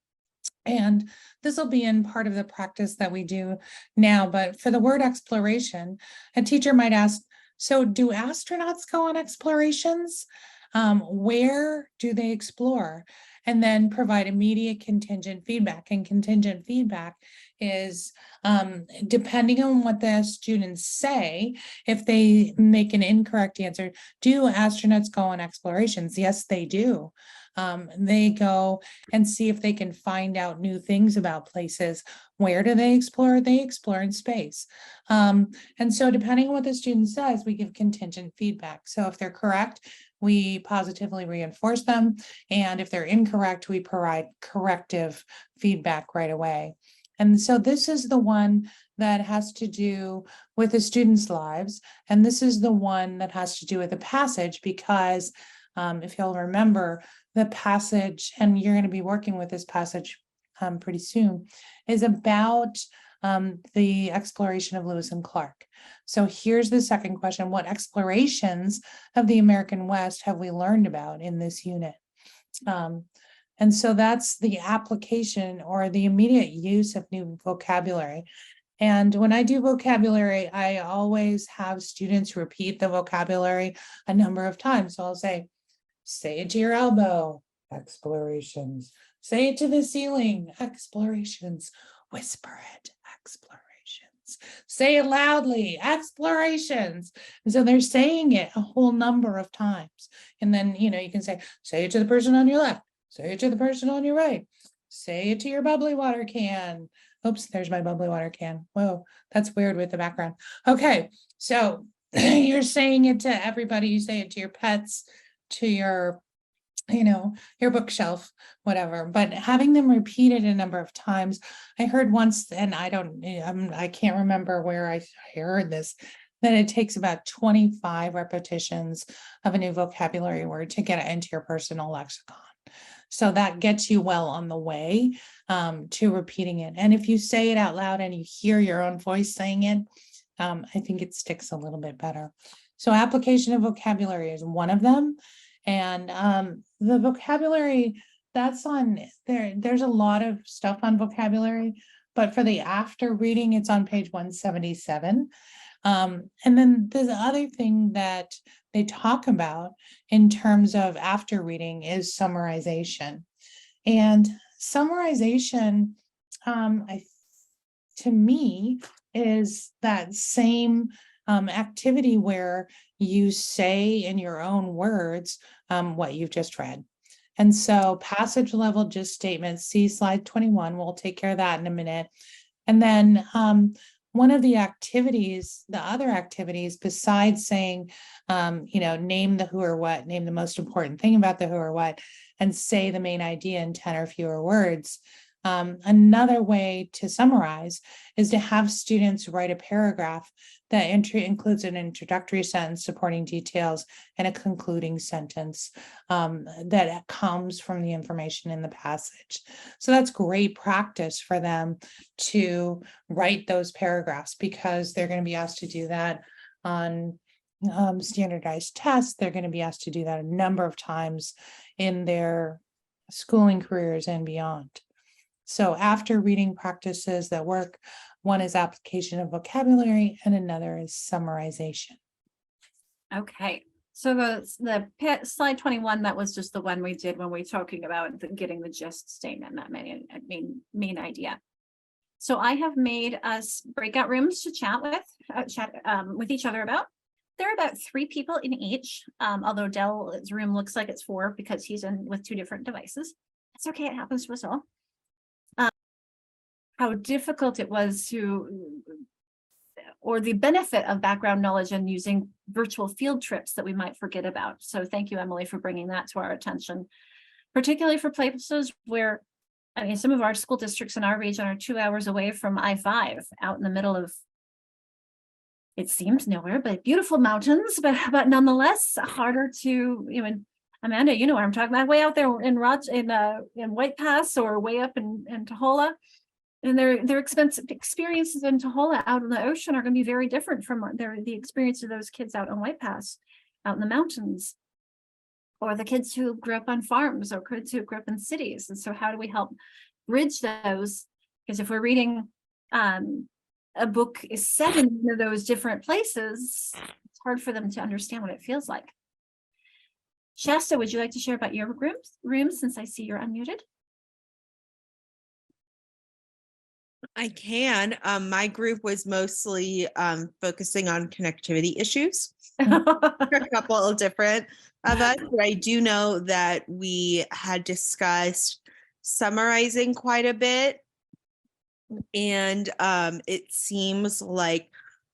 and this will be in part of the practice that we do now. But for the word exploration, a teacher might ask, so do astronauts go on explorations? Where do they explore? And then provide immediate contingent feedback. And contingent feedback is depending on what the students say, if they make an incorrect answer, do astronauts go on explorations? Yes, they do. They go and see if they can find out new things about places. Where do they explore? They explore in space. And so depending on what the student says, we give contingent feedback. So if they're correct, we positively reinforce them. And if they're incorrect, we provide corrective feedback right away. And so this is the one that has to do with the students' lives. And this is the one that has to do with the passage because if you'll remember, the passage, and you're going to be working with this passage pretty soon, is about the exploration of Lewis and Clark. So here's the second question. What explorations of the American West have we learned about in this unit? And so that's the application or the immediate use of new vocabulary. And when I do vocabulary, I always have students repeat the vocabulary a number of times. So I'll say it to your elbow, explorations. Say it to the ceiling, explorations. Whisper it, explorations. Say it loudly, explorations. And so they're saying it a whole number of times. And then, you can say it to the person on your left, say it to the person on your right, say it to your bubbly water can. Oops, there's my bubbly water can. Whoa, that's weird with the background. Okay, so you're saying it to everybody. You say it to your pets, to your your bookshelf, whatever, but having them repeat it a number of times. I heard once, and I can't remember where I heard this, that it takes about 25 repetitions of a new vocabulary word to get it into your personal lexicon. So that gets you well on the way to repeating it. And if you say it out loud and you hear your own voice saying it, I think it sticks a little bit better. So application of vocabulary is one of them. And the vocabulary that's on there, there's a lot of stuff on vocabulary, but for the after reading, it's on page 177. And then the other thing that they talk about in terms of after reading is summarization. And summarization, to me, is that same activity where you say in your own words what you've just read. And so passage level gist statements, see slide 21, we'll take care of that in a minute. And then one of the activities, the other activities besides saying, name the who or what, name the most important thing about the who or what, and say the main idea in 10 or fewer words. Another way to summarize is to have students write a paragraph that includes an introductory sentence, supporting details, and a concluding sentence that comes from the information in the passage. So that's great practice for them to write those paragraphs because they're going to be asked to do that on standardized tests. They're going to be asked to do that a number of times in their schooling careers and beyond. So after reading practices that work, one is application of vocabulary and another is summarization. Okay, so the slide 21, that was just the one we did when we were talking about getting the gist statement, that main idea. So I have made us breakout rooms to chat with each other about. There are about 3 people in each, although Dell's room looks like it's 4 because he's in with 2 different devices. It's okay, it happens to us all. How difficult it was or the benefit of background knowledge and using virtual field trips that we might forget about. So thank you, Emily, for bringing that to our attention, particularly for places where, some of our school districts in our region are 2 hours away from I-5 out in the middle of, it seems nowhere, but beautiful mountains, but nonetheless harder to, Amanda, you know where I'm talking about, way out there in White Pass or way up in Taholah. And their experiences in Taholah out in the ocean are going to be very different from the experience of those kids out on White Pass, out in the mountains, or the kids who grew up on farms or kids who grew up in cities. And so how do we help bridge those? Because if we're reading a book is set in one of those different places, it's hard for them to understand what it feels like. Shasta, would you like to share about your rooms since I see you're unmuted? I can. My group was mostly focusing on connectivity issues. A couple of different of us, but I do know that we had discussed summarizing quite a bit. And it seems like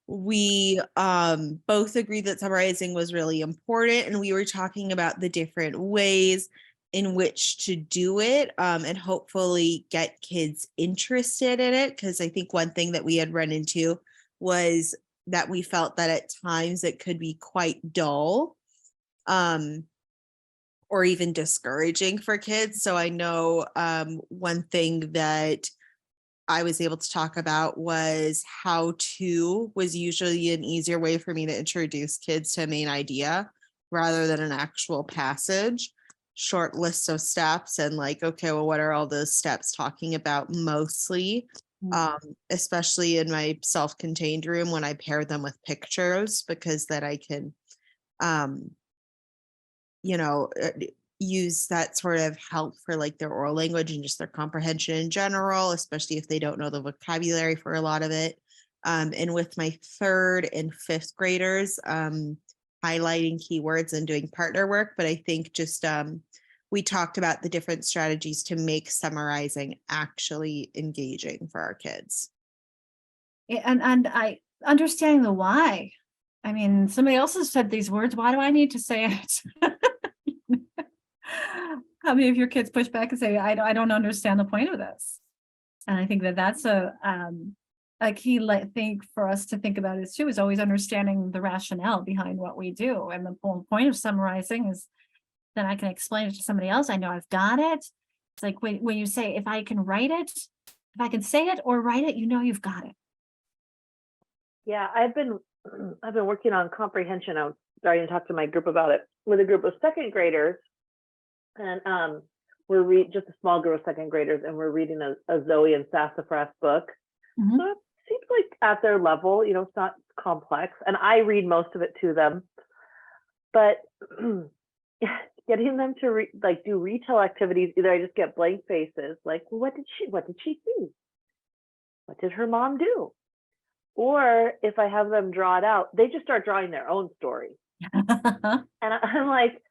we both agreed that summarizing was really important. And we were talking about the different ways in which to do it, and hopefully get kids interested in it. Because I think one thing that we had run into was that we felt that at times it could be quite dull, or even discouraging for kids. So I know one thing that I was able to talk about was how to was usually an easier way for me to introduce kids to a main idea rather than an actual passage. Short list of steps and like, okay, well, what are all those steps talking about mostly? Especially in my self-contained room when I pair them with pictures, because then I can, you know, use that sort of help for like their oral language and just their comprehension in general, especially if they don't know the vocabulary for a lot of it. And with my 3rd and 5th graders, highlighting keywords and doing partner work. But I think just we talked about the different strategies to make summarizing actually engaging for our kids. And I understanding the why. I mean, somebody else has said these words. Why do I need to say it? How many of your kids push back and say, I don't understand the point of this? And I think that that's a key thing for us to think about is too, is always understanding the rationale behind what we do. And the whole point of summarizing is then I can explain it to somebody else. I know I've got it. It's like when you say, if I can write it, if I can say it or write it, you know you've got it. Yeah, I've been working on comprehension. I was starting to talk to my group about it with a group of 2nd graders. And we're just a small group of 2nd graders, and we're reading a Zoe and Sassafras book. Mhm. So it seems like at their level, you know, it's not complex. And I read most of it to them. But getting them to do retell activities, either I just get blank faces, like, well, what did she see? What did her mom do? Or if I have them draw it out, they just start drawing their own story. And I'm like,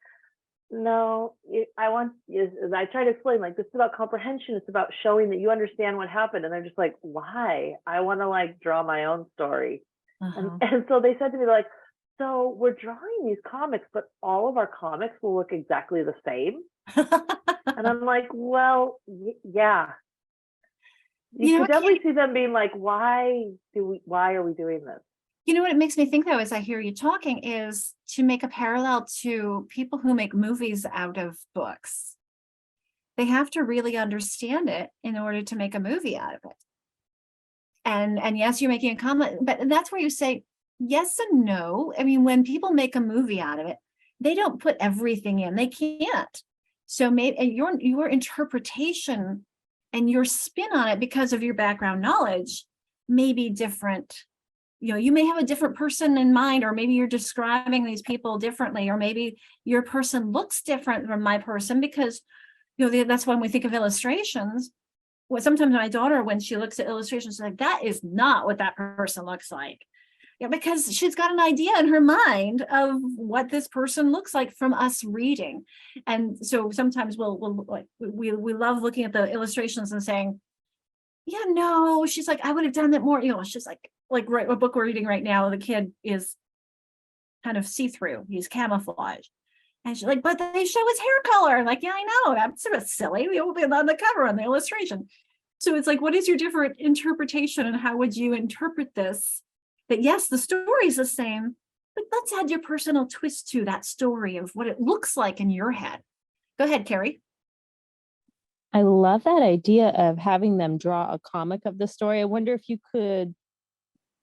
no, I try to explain, like, this is about comprehension. It's about showing that you understand what happened. And they're just like, why? I want to like draw my own story. And so they said to me, like, so we're drawing these comics, but all of our comics will look exactly the same. And I'm like, well, yeah. You could definitely see them being like, why are we doing this? You know what it makes me think though, as I hear you talking, is to make a parallel to people who make movies out of books. They have to really understand it in order to make a movie out of it. And yes, you're making a comment, but that's where you say yes and no. I mean, when people make a movie out of it, they don't put everything in. They can't. So maybe your interpretation and your spin on it, because of your background knowledge, may be different. You know, you may have a different person in mind, or maybe you're describing these people differently, or maybe your person looks different from my person, because, you know, that's when we think of illustrations. Well, sometimes my daughter, when she looks at illustrations, she's like, that is not what that person looks like. Yeah, because she's got an idea in her mind of what this person looks like from us reading. And so sometimes we love looking at the illustrations and saying, yeah, no, she's like, I would have done that more. You know, she's like right, a book we're reading right now, the kid is kind of see-through, he's camouflage. And she's like, but they show his hair color. I'm like, yeah, I know, that's sort of silly. We will be on the cover on the illustration. So it's like, what is your different interpretation, and how would you interpret this? That yes, the story is the same, but let's add your personal twist to that story of what it looks like in your head. Go ahead, Carrie. I love that idea of having them draw a comic of the story. I wonder if you could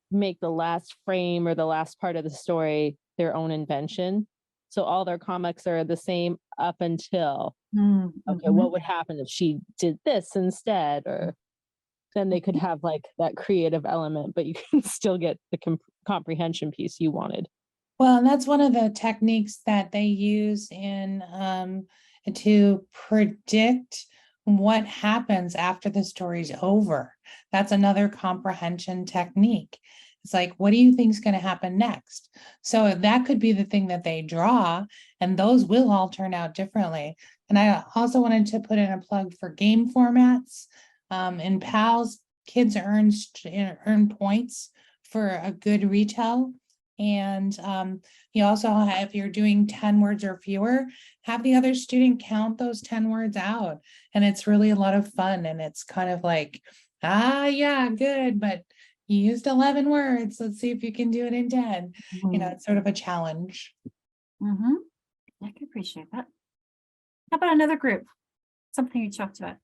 make the last frame or the last part of the story their own invention. So all their comics are the same up until, okay, what would happen if she did this instead? Or then they could have like that creative element, but you can still get the comprehension piece you wanted. Well, and that's one of the techniques that they use in to predict what happens after the story's over. That's another comprehension technique. It's like, what do you think is going to happen next? So that could be the thing that they draw, and those will all turn out differently. And I also wanted to put in a plug for game formats. In PALS, kids earn points for a good retell. And you also have, if you're doing 10 words or fewer, have the other student count those 10 words out. And it's really a lot of fun. And it's kind of like, yeah, good, but you used 11 words. Let's see if you can do it in 10. You know, it's sort of a challenge. Mm-hmm. I can appreciate that. How about another group? Something you talked about.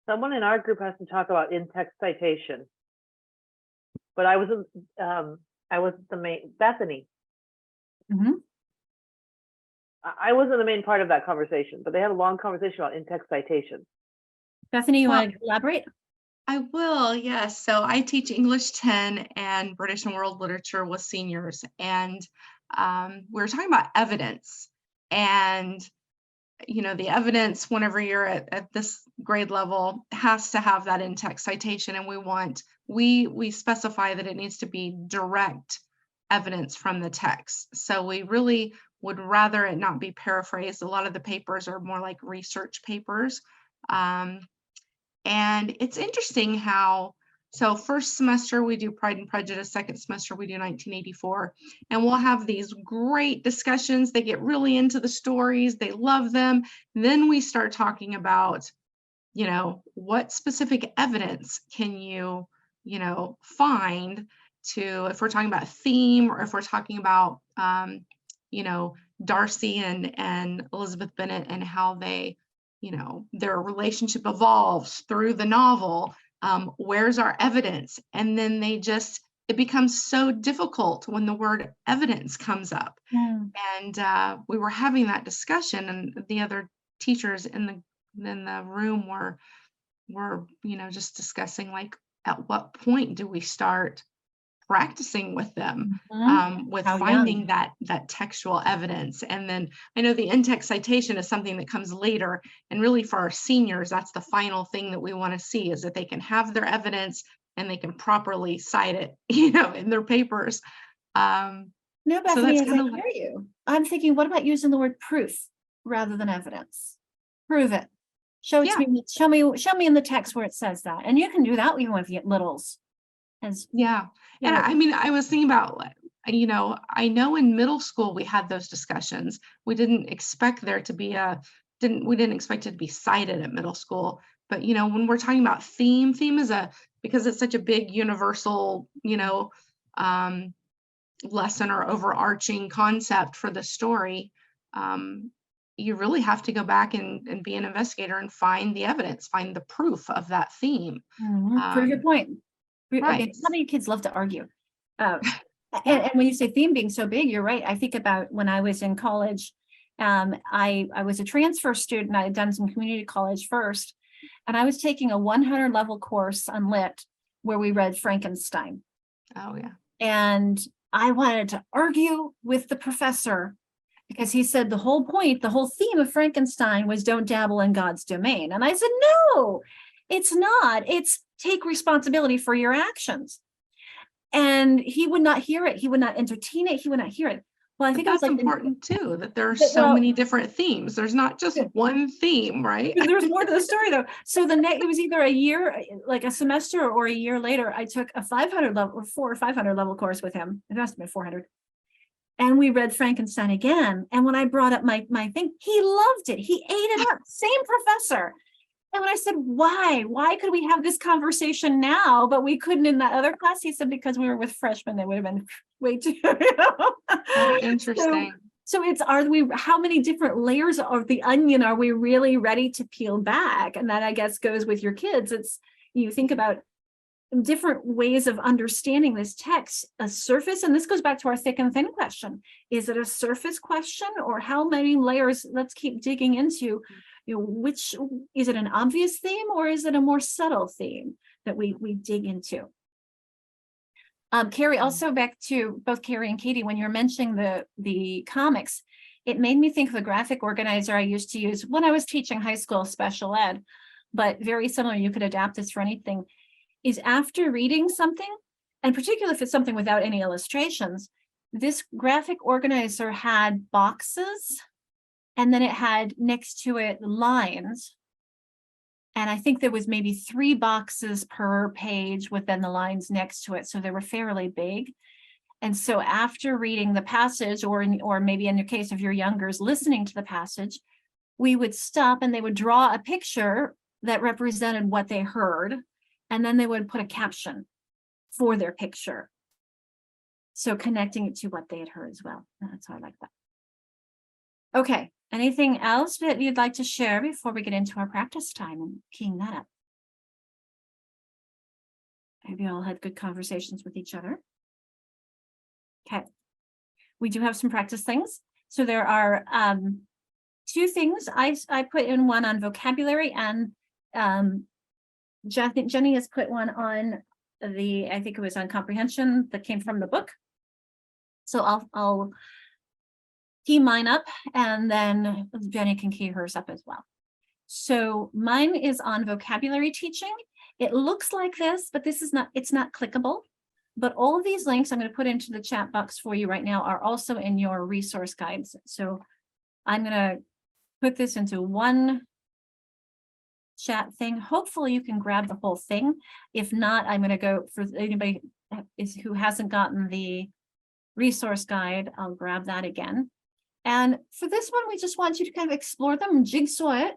Someone in our group has to talk about in-text citation. But I wasn't the main, Bethany. Mhm. I wasn't the main part of that conversation, but they had a long conversation about in-text citation. Bethany, you Well- want to elaborate? I will, yes. So I teach English 10 and British and World Literature with seniors. And we were talking about evidence. And, you know, the evidence, whenever you're at this grade level, has to have that in-text citation. And we specify that it needs to be direct evidence from the text. So we really would rather it not be paraphrased. A lot of the papers are more like research papers. And it's interesting how, so first semester we do Pride and Prejudice, second semester we do 1984, and we'll have these great discussions. They get really into the stories, they love them. Then we start talking about, you know, what specific evidence can you know, find to, if we're talking about theme, or if we're talking about, you know, Darcy and Elizabeth Bennet and how they, you know, their relationship evolves through the novel. Where's our evidence? And then it becomes so difficult when the word evidence comes up. And we were having that discussion, and the other teachers in the room were, you know, just discussing, like, at what point do we start practicing with them, with How finding young. that textual evidence. And then I know the in-text citation is something that comes later, and really for our seniors, that's the final thing that we want to see, is that they can have their evidence and they can properly cite it, you know, in their papers. No, So Bethany, that's as I kind of hear you, I'm thinking, what about using the word proof rather than evidence? Prove it. Show it to Yeah. me. Show me in the text where it says that. And you can do that even with littles. As Yeah. you And know, I mean, I was thinking about, you know, I know in middle school we had those discussions. We didn't expect there to be we didn't expect it to be cited at middle school. But, you know, when we're talking about theme is because it's such a big universal, you know, lesson or overarching concept for the story. You really have to go back and be an investigator and find the evidence, find the proof of that theme. prove your point. right. How many kids love to argue? And when you say theme being so big, you're right. I think about when I was in college. I was a transfer student. I had done some community college first, and I was taking a 100 level course on lit where we read Frankenstein. Oh, yeah. And I wanted to argue with the professor because he said the whole point, the whole theme of Frankenstein was don't dabble in God's domain. And I said, no, it's not. It's take responsibility for your actions. And he would not hear it. He would not entertain it. He would not hear it. Well, I But think it was that's like important too, that there are But, so well- many different themes. There's not just Yeah. one theme, right? there's more to the story though. So it was either a year, like a semester, or a year later, I took a 500 level or 400 or 500 level course with him. It must have been 400. And we read Frankenstein again. And when I brought up my thing, he loved it. He ate it up. Same professor. And when I said, why could we have this conversation now, but we couldn't in that other class? He said, because we were with freshmen, that would have been way too, Oh, interesting. So how many different layers of the onion are we really ready to peel back? And that, I guess, goes with your kids. You think about different ways of understanding this text, a surface, and this goes back to our thick and thin question. Is it a surface question, or how many layers? Let's keep digging into, you know, which is it an obvious theme, or is it a more subtle theme that we dig into? Carrie, also back to both Carrie and Katie, when you're mentioning the comics, it made me think of the graphic organizer I used to use when I was teaching high school special ed, but very similar. You could adapt this for anything. Is after reading something, and particularly if it's something without any illustrations, this graphic organizer had boxes, and then it had next to it lines And I think there was maybe 3 boxes per page within the lines next to it. So they were fairly big. And so after reading the passage, or maybe in your case, if you're younger, is listening to the passage, we would stop and they would draw a picture that represented what they heard. And then they would put a caption for their picture. So connecting it to what they had heard as well. That's how I like that. Okay, anything else that you'd like to share before we get into our practice time and keying that up? Have you all had good conversations with each other? Okay, we do have some practice things. So there are 2 things. I put in one on vocabulary, and Jenny has put one on I think it was on comprehension that came from the book. So I'll key mine up, and then Jenny can key hers up as well. So mine is on vocabulary teaching. It looks like this, but it's not clickable. But all of these links I'm going to put into the chat box for you right now are also in your resource guides. So I'm going to put this into one chat thing. Hopefully you can grab the whole thing. If not, I'm going to go for anybody who hasn't gotten the resource guide. I'll grab that again. And for this one, we just want you to kind of explore them and jigsaw it.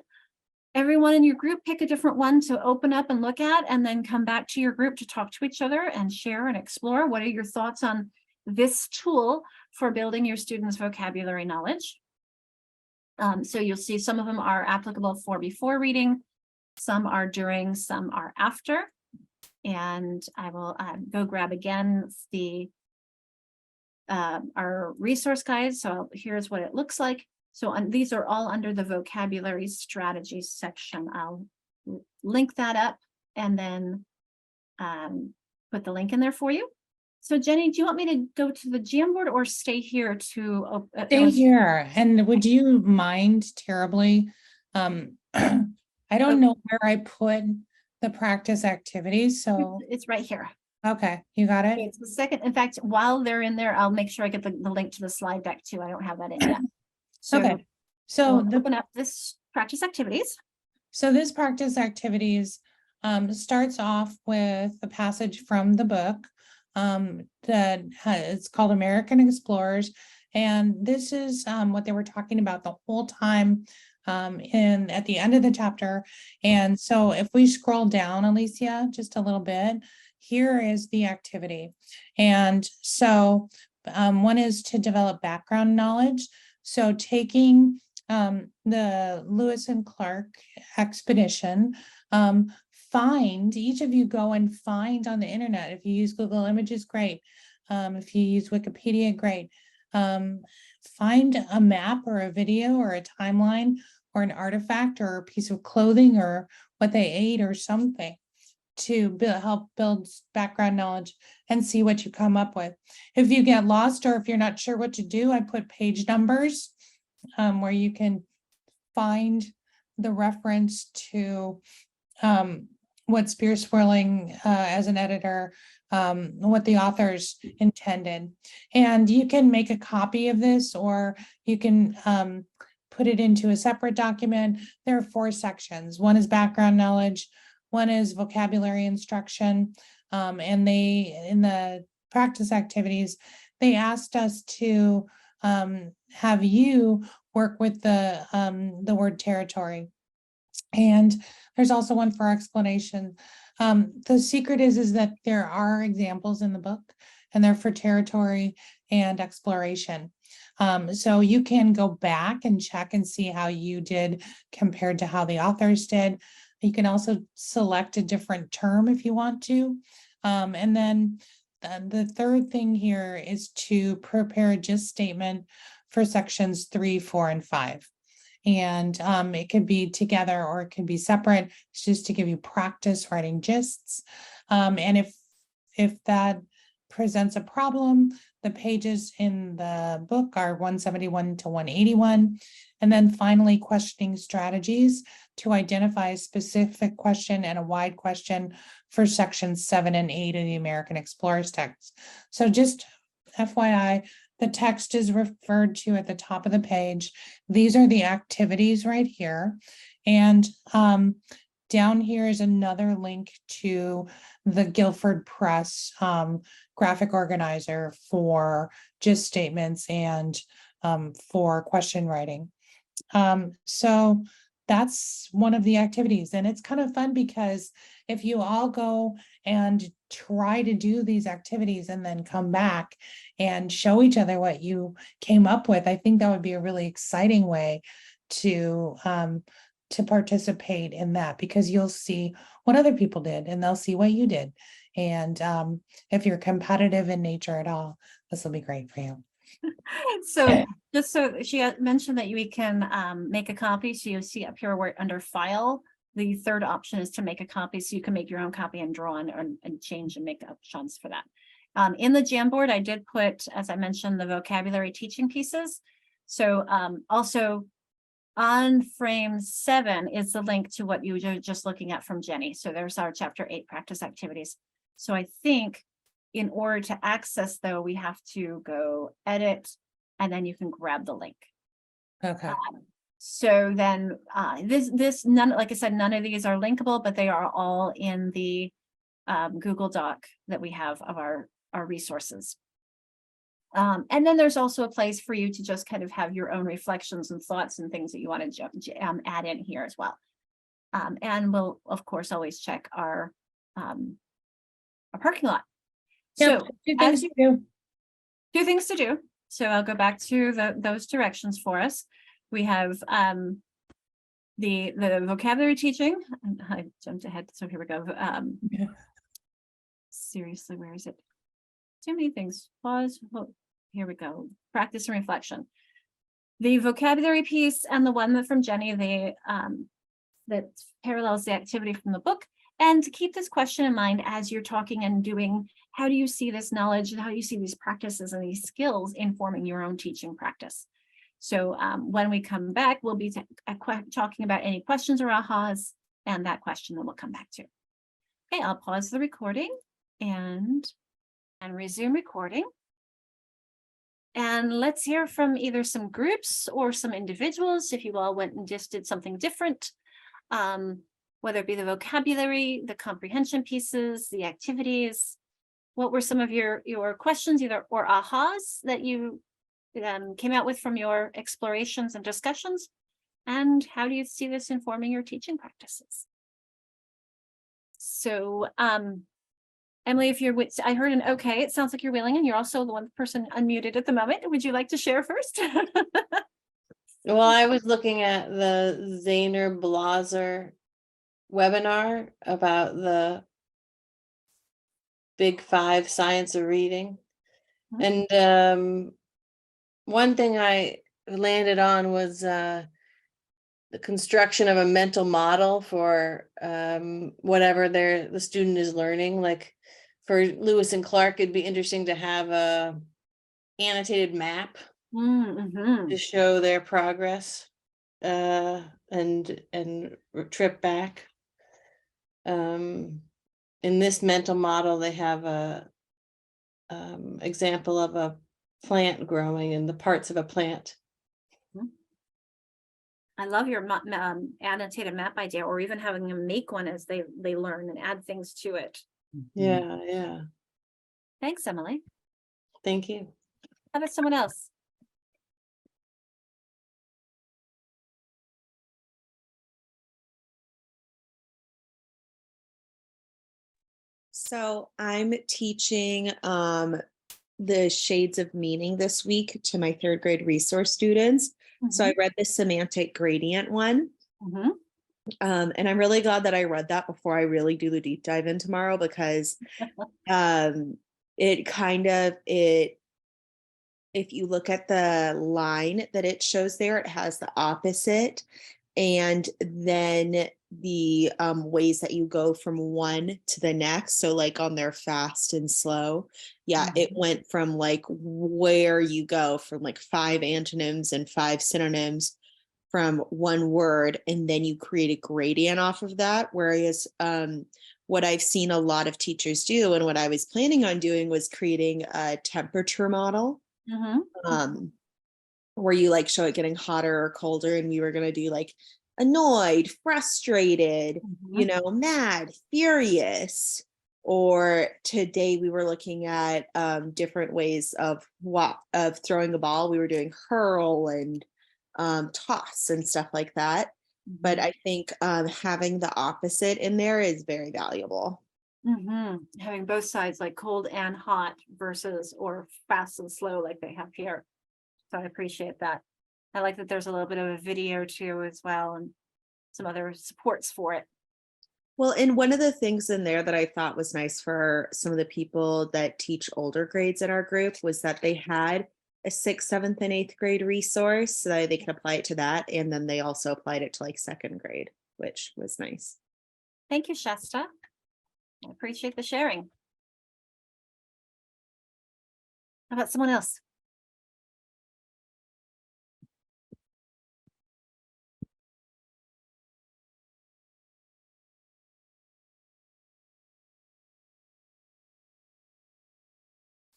Everyone in your group, pick a different one to open up and look at, and then come back to your group to talk to each other and share and explore. What are your thoughts on this tool for building your students' vocabulary knowledge? So you'll see some of them are applicable for before reading, some are during, some are after. And I will go grab again our resource guide. So here's what it looks like. So these are all under the vocabulary strategies section. I'll link that up and then put the link in there for you. So Jenny, do you want me to go to the Jamboard or stay here to Stay here. And would you mind terribly? I don't know where I put the practice activities, so. It's right here. Okay, you got it? It's the second. In fact, while they're in there, I'll make sure I get the link to the slide deck too. I don't have that in yet. So Okay, so we'll open up this practice activities. So this practice activities starts off with a passage from the book it's called American Explorers. And this is what they were talking about the whole time at the end of the chapter. And so if we scroll down, Alicia, just a little bit, here is the activity. And so one is to develop background knowledge. So taking the Lewis and Clark expedition, each of you go and find on the internet. If you use Google Images, great. If you use Wikipedia, great. Find a map or a video or a timeline or an artifact or a piece of clothing or what they ate or something to help build background knowledge and see what you come up with. If you get lost or if you're not sure what to do, I put page numbers where you can find the reference to what Spear Swirling as an editor, what the authors intended. And you can make a copy of this, or you can put it into a separate document. There are 4 sections. One is background knowledge, one is vocabulary instruction, and in the practice activities, they asked us to have you work with the word territory. And there's also one for explanation. The secret is that there are examples in the book, and they're for territory and exploration. So you can go back and check and see how you did compared to how the authors did. You can also select a different term if you want to. And then the third thing here is to prepare a gist statement for sections 3, 4, and 5. And it could be together or it could be separate. It's just to give you practice writing gists. And if that presents a problem, the pages in the book are 171 to 181. And then finally, questioning strategies to identify a specific question and a wide question for sections 7 and 8 of the American Explorers text. So just FYI, the text is referred to at the top of the page. These are the activities right here. And down here is another link to the Guilford Press graphic organizer for gist statements and for question writing. So that's one of the activities, and it's kind of fun because if you all go and try to do these activities and then come back and show each other what you came up with, I think that would be a really exciting way to participate in that, because you'll see what other people did and they'll see what you did. And if you're competitive in nature at all, this will be great for you. So just so she had mentioned that we can make a copy. So you see up here where under file, the third option is to make a copy. So you can make your own copy and draw on and change and make options for that. In the Jamboard, I did put, as I mentioned, the vocabulary teaching pieces. So also on frame 7 is the link to what you were just looking at from Jenny. So there's our chapter 8 practice activities. So I think in order to access, though, we have to go edit, and then you can grab the link. Okay. So then none, like I said, none of these are linkable, but they are all in the Google Doc that we have of our resources. And then there's also a place for you to just kind of have your own reflections and thoughts and things that you want to add in here as well. And we'll, of course, always check our parking lot. Yep, So two things to do. 2 things to do. So I'll go back to those directions for us. We have the vocabulary teaching. I jumped ahead, so here we go. Yeah. Seriously, where is it? Too many things. Pause. Oh, here we go. Practice and reflection. The vocabulary piece and the one from Jenny, that parallels the activity from the book. And to keep this question in mind as you're talking and doing, how do you see this knowledge and how do you see these practices and these skills informing your own teaching practice? So when we come back, we'll be talking about any questions or ahas, and that question then we'll come back to. Okay, I'll pause the recording and resume recording. And let's hear from either some groups or some individuals, if you all went and just did something different. Whether it be the vocabulary, the comprehension pieces, the activities. What were some of your questions or ahas that you came out with from your explorations and discussions? And how do you see this informing your teaching practices? So Emily, if you're I heard an okay, it sounds like you're willing, and you're also the one person unmuted at the moment. Would you like to share first? Well, I was looking at the Zainer Blaser webinar about the Big 5 science of reading. And one thing I landed on was the construction of a mental model for whatever the student is learning. Like for Lewis and Clark, it'd be interesting to have a annotated map to show their progress and trip back. In this mental model, they have a example of a plant growing and the parts of a plant. I love your annotated map idea, or even having them make one as they learn and add things to it. Yeah. Thanks, Emily. Thank you. How about someone else? So I'm teaching the shades of meaning this week to my 3rd grade resource students. So I read the semantic gradient one. And I'm really glad that I read that before I really do the deep dive in tomorrow, because if you look at the line that it shows there, it has the opposite. And then the ways that you go from one to the next. So like on their fast and slow. Yeah, it went from like where you go from like 5 antonyms and 5 synonyms from one word, and then you create a gradient off of that. Whereas what I've seen a lot of teachers do, and what I was planning on doing, was creating a temperature model. Where you like show it getting hotter or colder, and we were going to do like annoyed, frustrated, you Mhm. know, mad, furious. Or today we were looking at different ways of throwing a ball. We were doing hurl and toss and stuff like that. But I think having the opposite in there is very valuable. Having both sides, like cold and hot versus, or fast and slow like they have here. So I appreciate that. I like that there's a little bit of a video too as well, and some other supports for it. Well, and one of the things in there that I thought was nice for some of the people that teach older grades in our group was that they had a 6th, 7th, and 8th grade resource so that they could apply it to that. And then they also applied it to like 2nd grade, which was nice. Thank you, Shasta. I appreciate the sharing. How about someone else?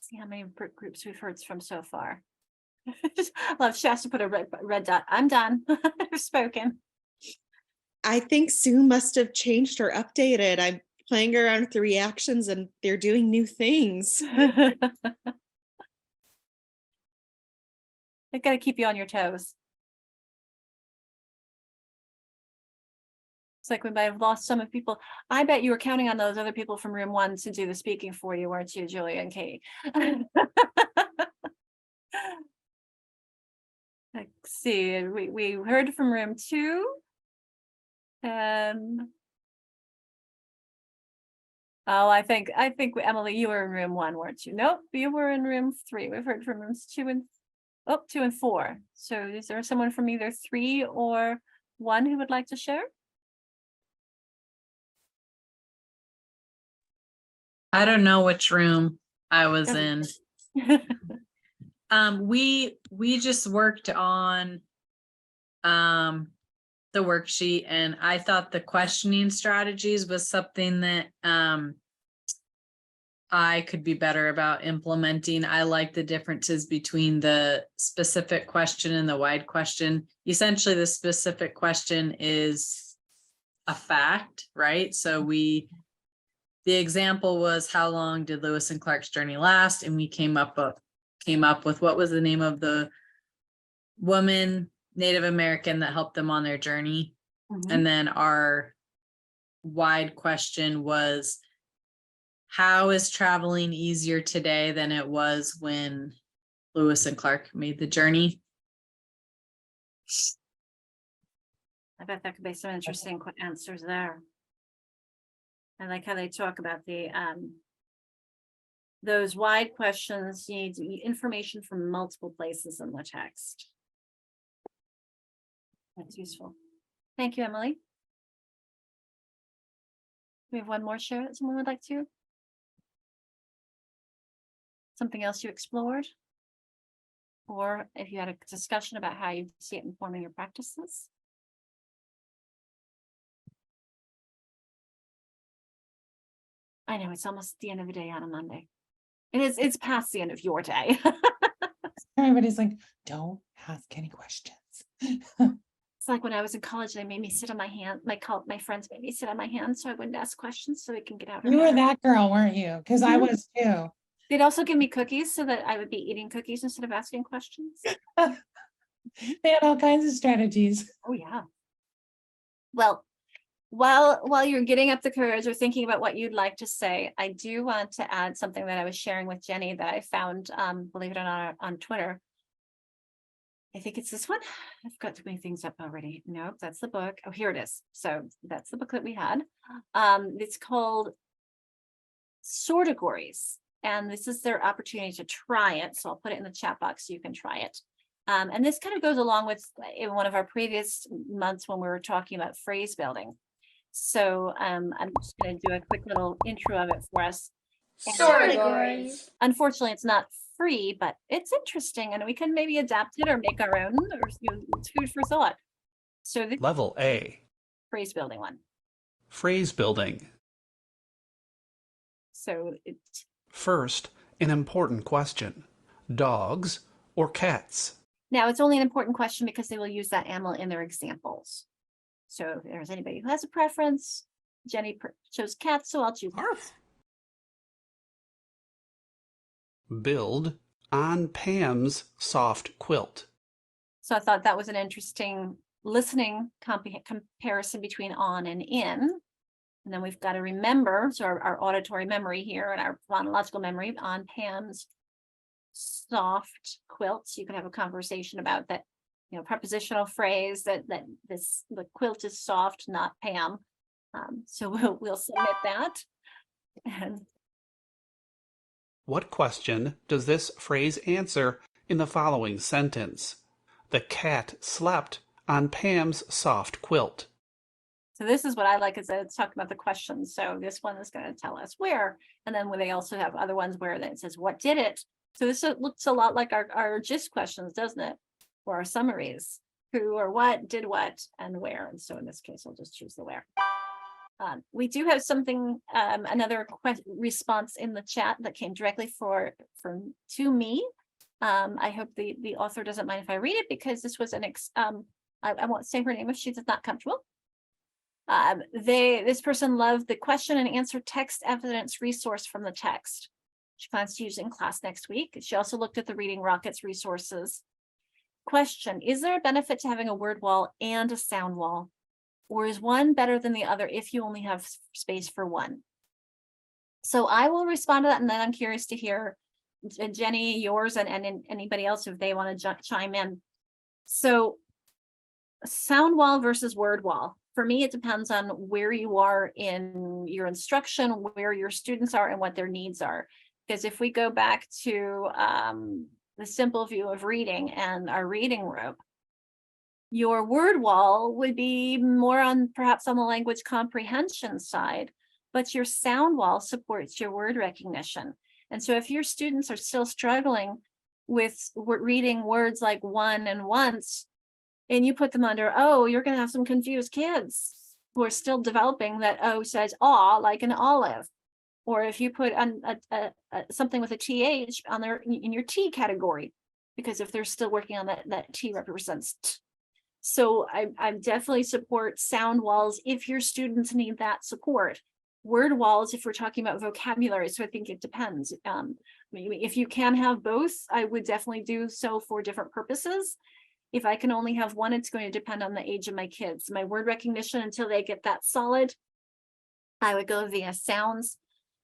See how many groups we've heard from so far. Love Shasta put a red dot. I'm done. I've spoken. I think Sue must have changed or updated. I'm playing around with the reactions and they're doing new things. They've got to keep you on your toes. It's like we might have lost some of people. I bet you were counting on those other people from room 1 to do the speaking for you, weren't you, Julia and Katie? Let's see, we heard from room 2. Oh, I think Emily, you were in room 1, weren't you? Nope, you were in room 3. We've heard from rooms 2 and 4. So is there someone from either 3 or 1 who would like to share? I don't know which room I was Doesn't- in. We just worked on the worksheet, and I thought the questioning strategies was something that I could be better about implementing. I like the differences between the specific question and the wide question. Essentially, the specific question is a fact, right? So the example was, how long did Lewis and Clark's journey last? And we came up with what was the name of the woman, Native American, that helped them on their journey. Mhm. And then our wide question was, how is traveling easier today than it was when Lewis and Clark made the journey? I bet that could be some interesting answers there. I like how they talk about those wide questions. You need information from multiple places in the text. That's useful. Thank you, Emily. We have one more share that someone would like to. Something else you explored? Or if you had a discussion about how you see it informing your practices? I know it's almost the end of the day on a Monday. It's past the end of your day. Everybody's like, don't ask any questions. It's like when I was in college, they made me sit on my hand. My friends made me sit on my hand so I wouldn't ask questions so we can get out. You were that girl, weren't you? Because I was too. They'd also give me cookies so that I would be eating cookies instead of asking questions. They had all kinds of strategies. Oh yeah. Well, while you're getting up the courage or thinking about what you'd like to say, I do want to add something that I was sharing with Jenny that I found, believe it or not, on Twitter. I think it's this one. I've got too many things up already. Nope, that's the book. Oh, here it is. So that's the book that we had. It's called Sortagories, and this is their opportunity to try it. So I'll put it in the chat box so you can try it. And this kind of goes along with in one of our previous months when we were talking about phrase building. So I'm just going to do a quick little intro of it for us. Sortagories. Unfortunately, it's not free, but it's interesting, and we can maybe adapt it or make our own, or it's food for thought. So the Level A. phrase building one. Phrase building. So First, an important question. Dogs or cats? now it's only an important question because they will use that animal in their examples. So if there's anybody who has a preference, Jenny chose cats, so I'll choose. Arf. Build on Pam's soft quilt. So I thought that was an interesting listening comparison between on and in. And then we've got to remember, so our auditory memory here and our phonological memory on Pam's soft quilt. So you can have a conversation about that, prepositional phrase that the quilt is soft, not Pam. So we'll submit that. And What question does this phrase answer in the following sentence? The cat slept on Pam's soft quilt. so this is what I like, is that it's talking about the questions. So this one is going to tell us where, and then when they also have other ones where it says what did it. So this looks a lot like our GIST questions, doesn't it? Or our summaries, who or what did what and where. And so in this case, I'll just choose the where. We do have something, another response in the chat that came directly to me. I hope the author doesn't mind if I read it, because this was I won't say her name if she's not comfortable. This person loved the question and answer text evidence resource from the text. She plans to use it in class next week. She also looked at the Reading Rockets resources. Question: is there a benefit to having a word wall and a sound wall? Or is one better than the other if you only have space for one? So I will respond to that, and then I'm curious to hear, Jenny, yours, and anybody else if they want to chime in. So sound wall versus word wall. For me, it depends on where you are in your instruction, where your students are, and what their needs are. Because if we go back to the simple view of reading and our reading rope, your word wall would be more perhaps on the language comprehension side, but your sound wall supports your word recognition. And so if your students are still struggling with reading words like one and once, and you put them under O, you're going to have some confused kids who are still developing that O says aw, like an olive. Or if you put something with a TH on in your T category, because if they're still working on that T represents T. So I definitely support sound walls if your students need that support. Word walls if we're talking about vocabulary. So I think it depends. If you can have both, I would definitely do so for different purposes. If I can only have one, it's going to depend on the age of my kids. My word recognition, until they get that solid, I would go via sounds.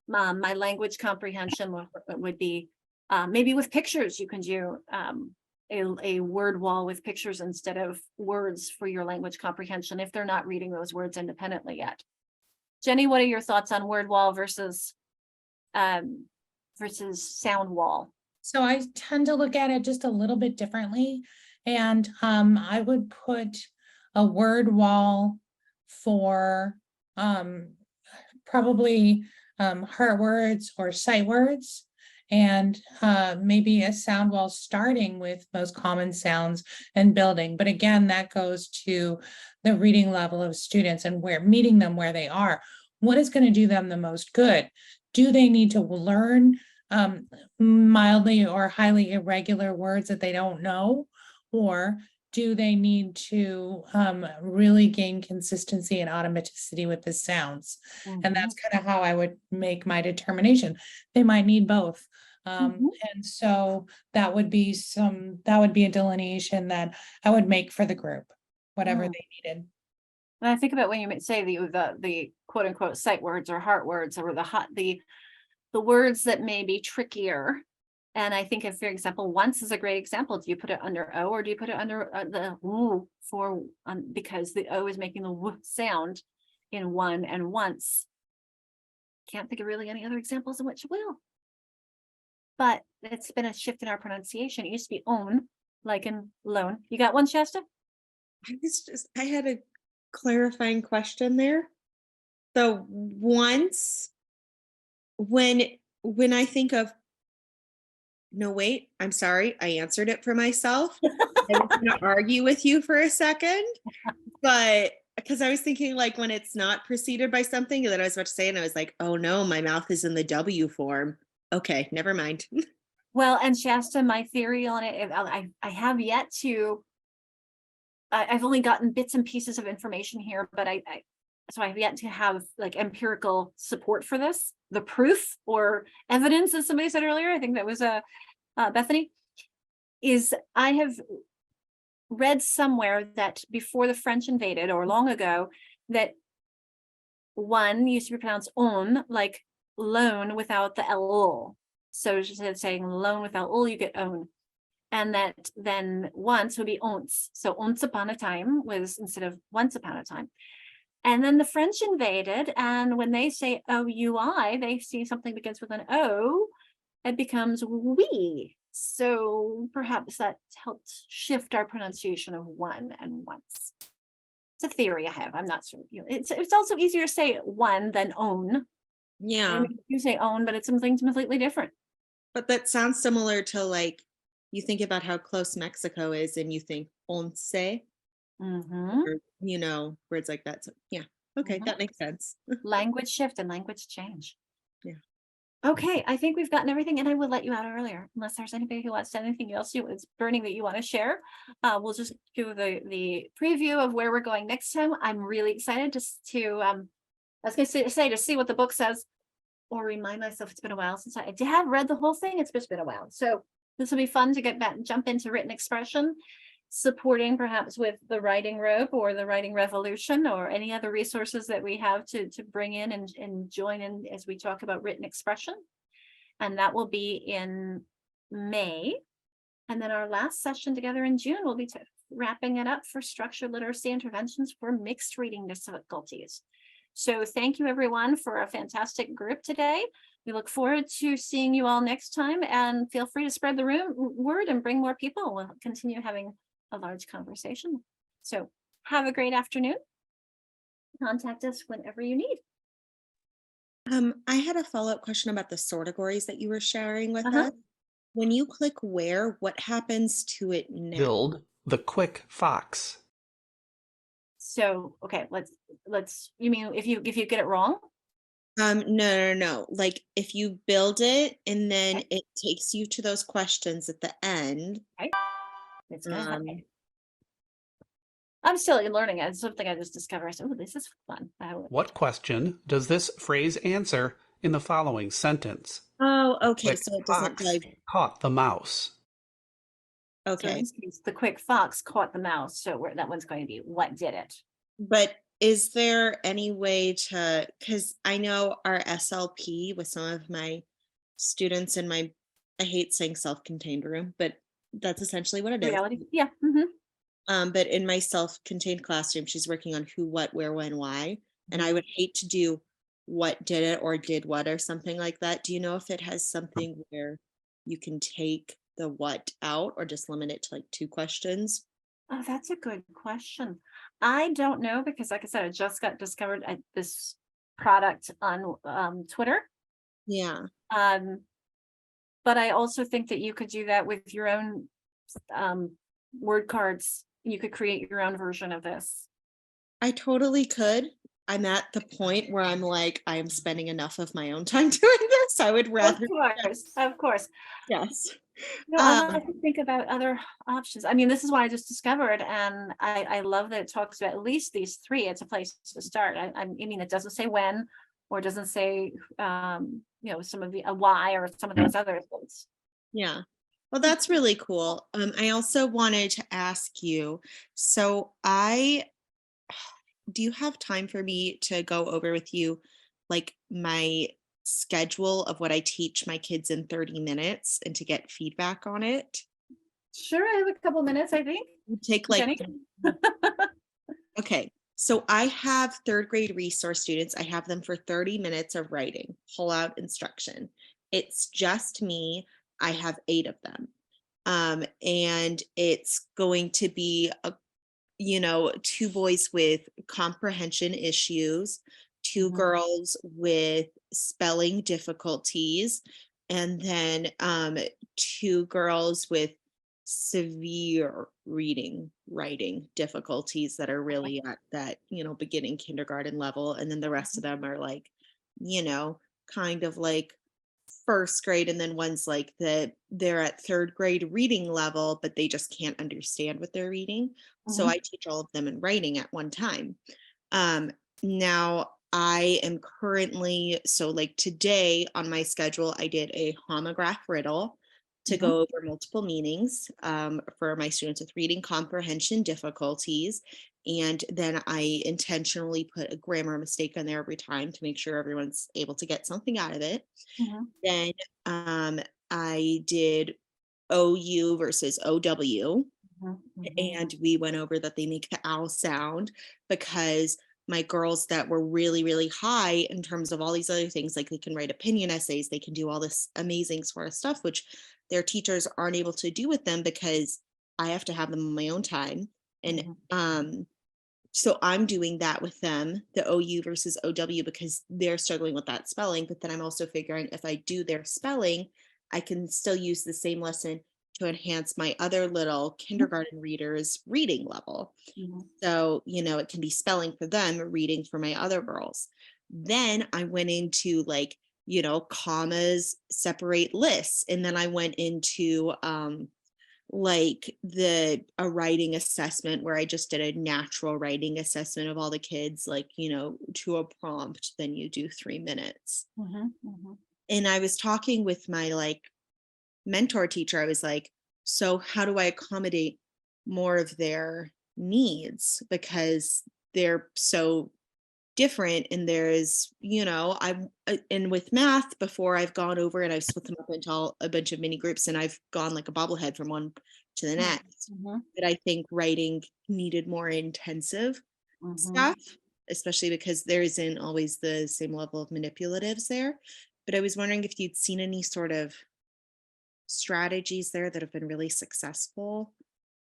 My language comprehension would be maybe with pictures. You can do a word wall with pictures instead of words for your language comprehension if they're not reading those words independently yet. Jenny, what are your thoughts on word wall versus sound wall? So I tend to look at it just a little bit differently. And I would put a word wall for probably heart words or sight words, and maybe a sound wall starting with most common sounds and building. But again, that goes to the reading level of students and meeting them where they are. What is going to do them the most good? Do they need to learn mildly or highly irregular words that they don't know? Or do they need to really gain consistency and automaticity with the sounds? And that's kind of how I would make my determination. They might need both. And so that would be a delineation that I would make for the group, whatever they needed. And I think about when you say the quote unquote sight words or heart words, or the words that may be trickier. And I think if, for example, once is a great example. Do you put it under O, or do you put it under the W because the O is making the W sound in one and once? Can't think of really any other examples in which it will. But it's been a shift in our pronunciation. It used to be own, like in loan. You got one, Shasta? I had a clarifying question there. So once, when I think of, no, wait, I'm sorry, I answered it for myself. I was going to argue with you for a second, but because I was thinking like when it's not preceded by something that I was about to say, and I was like, oh no, my mouth is in the W form. Okay, never mind. Well, and Shasta, my theory on it, I have yet to I've only gotten bits and pieces of information here, but so I've yet to have like empirical support for this, the proof or evidence, as somebody said earlier. I think that was Bethany. Is I have read somewhere that before the French invaded, or long ago, that one used to be pronounced on, like loan without the l. So instead of saying loan without l, you get own. And that then once would be once. So once upon a time was instead of once upon a time. And then the French invaded, and when they say OUI, they see something begins with an O, it becomes we. So perhaps that helped shift our pronunciation of one and once. It's a theory I have. I'm not sure. It's also easier to say one than own. Yeah. I mean, you say own, but it's something completely different. But that sounds similar to like, you think about how close Mexico is and you think once, Mhm. or, you know, words like that. So yeah. Okay. Mhm. That makes sense. Language shift and language change. Yeah. Okay, I think we've gotten everything, and I would let you out earlier, unless there's anybody who wants to anything else it's burning that you want to share. We'll just do the preview of where we're going next time. I'm really excited to I was going to say to see what the book says, or remind myself it's been a while since I have read the whole thing. It's just been a while, so this will be fun to get back and jump into written expression, supporting perhaps with the writing rope or the writing revolution or any other resources that we have to bring in and join in as we talk about written expression. And that will be in May. And then our last session together in June will be wrapping it up for structured literacy interventions for mixed reading difficulties. So thank you everyone for a fantastic group today. We look forward to seeing you all next time, and feel free to spread the word and bring more people. We'll continue having a large conversation. So have a great afternoon. Contact us whenever you need. I had a follow-up question about the sortagories that you were sharing with Uh-huh. us. When you click where, what happens to it now? Build the quick fox. So, okay, let's, you mean if you get it wrong? No. Like if you build it and then it takes you to those questions at the end. It's gonna happen. I'm still learning it. It's something I just discovered. I said, oh, this is fun. What question does this phrase answer in the following sentence? Oh, okay. Quick So it doesn't fox dive. caught the mouse. So in Okay. this case, the quick fox caught the mouse. So that one's going to be what did it? But is there any way to, because I know our SLP with some of my students in my, I hate saying self-contained room, but that's essentially what it is. Reality? Yeah. Mm-hmm. But in my self-contained classroom, she's working on who, what, where, when, why. And Mm-hmm. I would hate to do what did it or did what or something like that. Do you know if it has something where you can take the what out or just limit it to like 2 questions? Oh, that's a good question. I don't know, because like I said, I just got discovered at this product on Twitter. Yeah. But I also think that you could do that with your own word cards. You could create your own version of this. I totally could. I'm at the point where I'm like, I am spending enough of my own time doing this. I would rather. Of course. Yes. No, I'll have to think about other options. I mean, this is what I just discovered, and I love that it talks about at least these 3. It's a place to start. I mean, it doesn't say when, or it doesn't say, some of the why or some of those other things. Yeah. Well, that's really cool. I also wanted to ask you, so do you have time for me to go over with you like my schedule of what I teach my kids in 30 minutes and to get feedback on it? Sure, I have a couple minutes, I think. Take like, Jenny? okay. So I have 3rd grade resource students. I have them for 30 minutes of writing, pull out instruction. It's just me. I have 8 of them. And it's going to be 2 boys with comprehension issues, 2 girls with spelling difficulties, and then 2 girls with severe writing difficulties that are really at that, beginning kindergarten level. And then the rest of them are like, kind of like first grade, and then one's like they're at third grade reading level, but they just can't understand what they're reading. So Mhm. I teach all of them in writing at one time. Now I am currently, so like today on my schedule, I did a homograph riddle to go over multiple meanings for my students with reading comprehension difficulties. And then I intentionally put a grammar mistake in there every time to make sure everyone's able to get something out of it. Mhm. Then I did OU versus OW. Mhm. Mhm. And we went over that they make the owl sound because my girls that were really, really high in terms of all these other things, like they can write opinion essays, they can do all this amazing sort of stuff, which their teachers aren't able to do with them because I have to have them on my own time. And so I'm doing that with them, the OU versus OW, because they're struggling with that spelling. But then I'm also figuring if I do their spelling, I can still use the same lesson to enhance my other little kindergarten readers' reading level. Mhm. So, it can be spelling for them, reading for my other girls. Then I went into like, commas separate lists. And then I went into like a writing assessment where I just did a natural writing assessment of all the kids, like, to a prompt, then you do 3 minutes. Mhm. Mhm. And I was talking with my like mentor teacher. I was like, so how do I accommodate more of their needs? Because they're so different. And there's, and with math before I've gone over and I've split them up into a bunch of mini groups and I've gone like a bobblehead from one to the next. Mhm. But I think writing needed more intensive Mhm. stuff, especially because there isn't always the same level of manipulatives there. But I was wondering if you'd seen any sort of strategies there that have been really successful.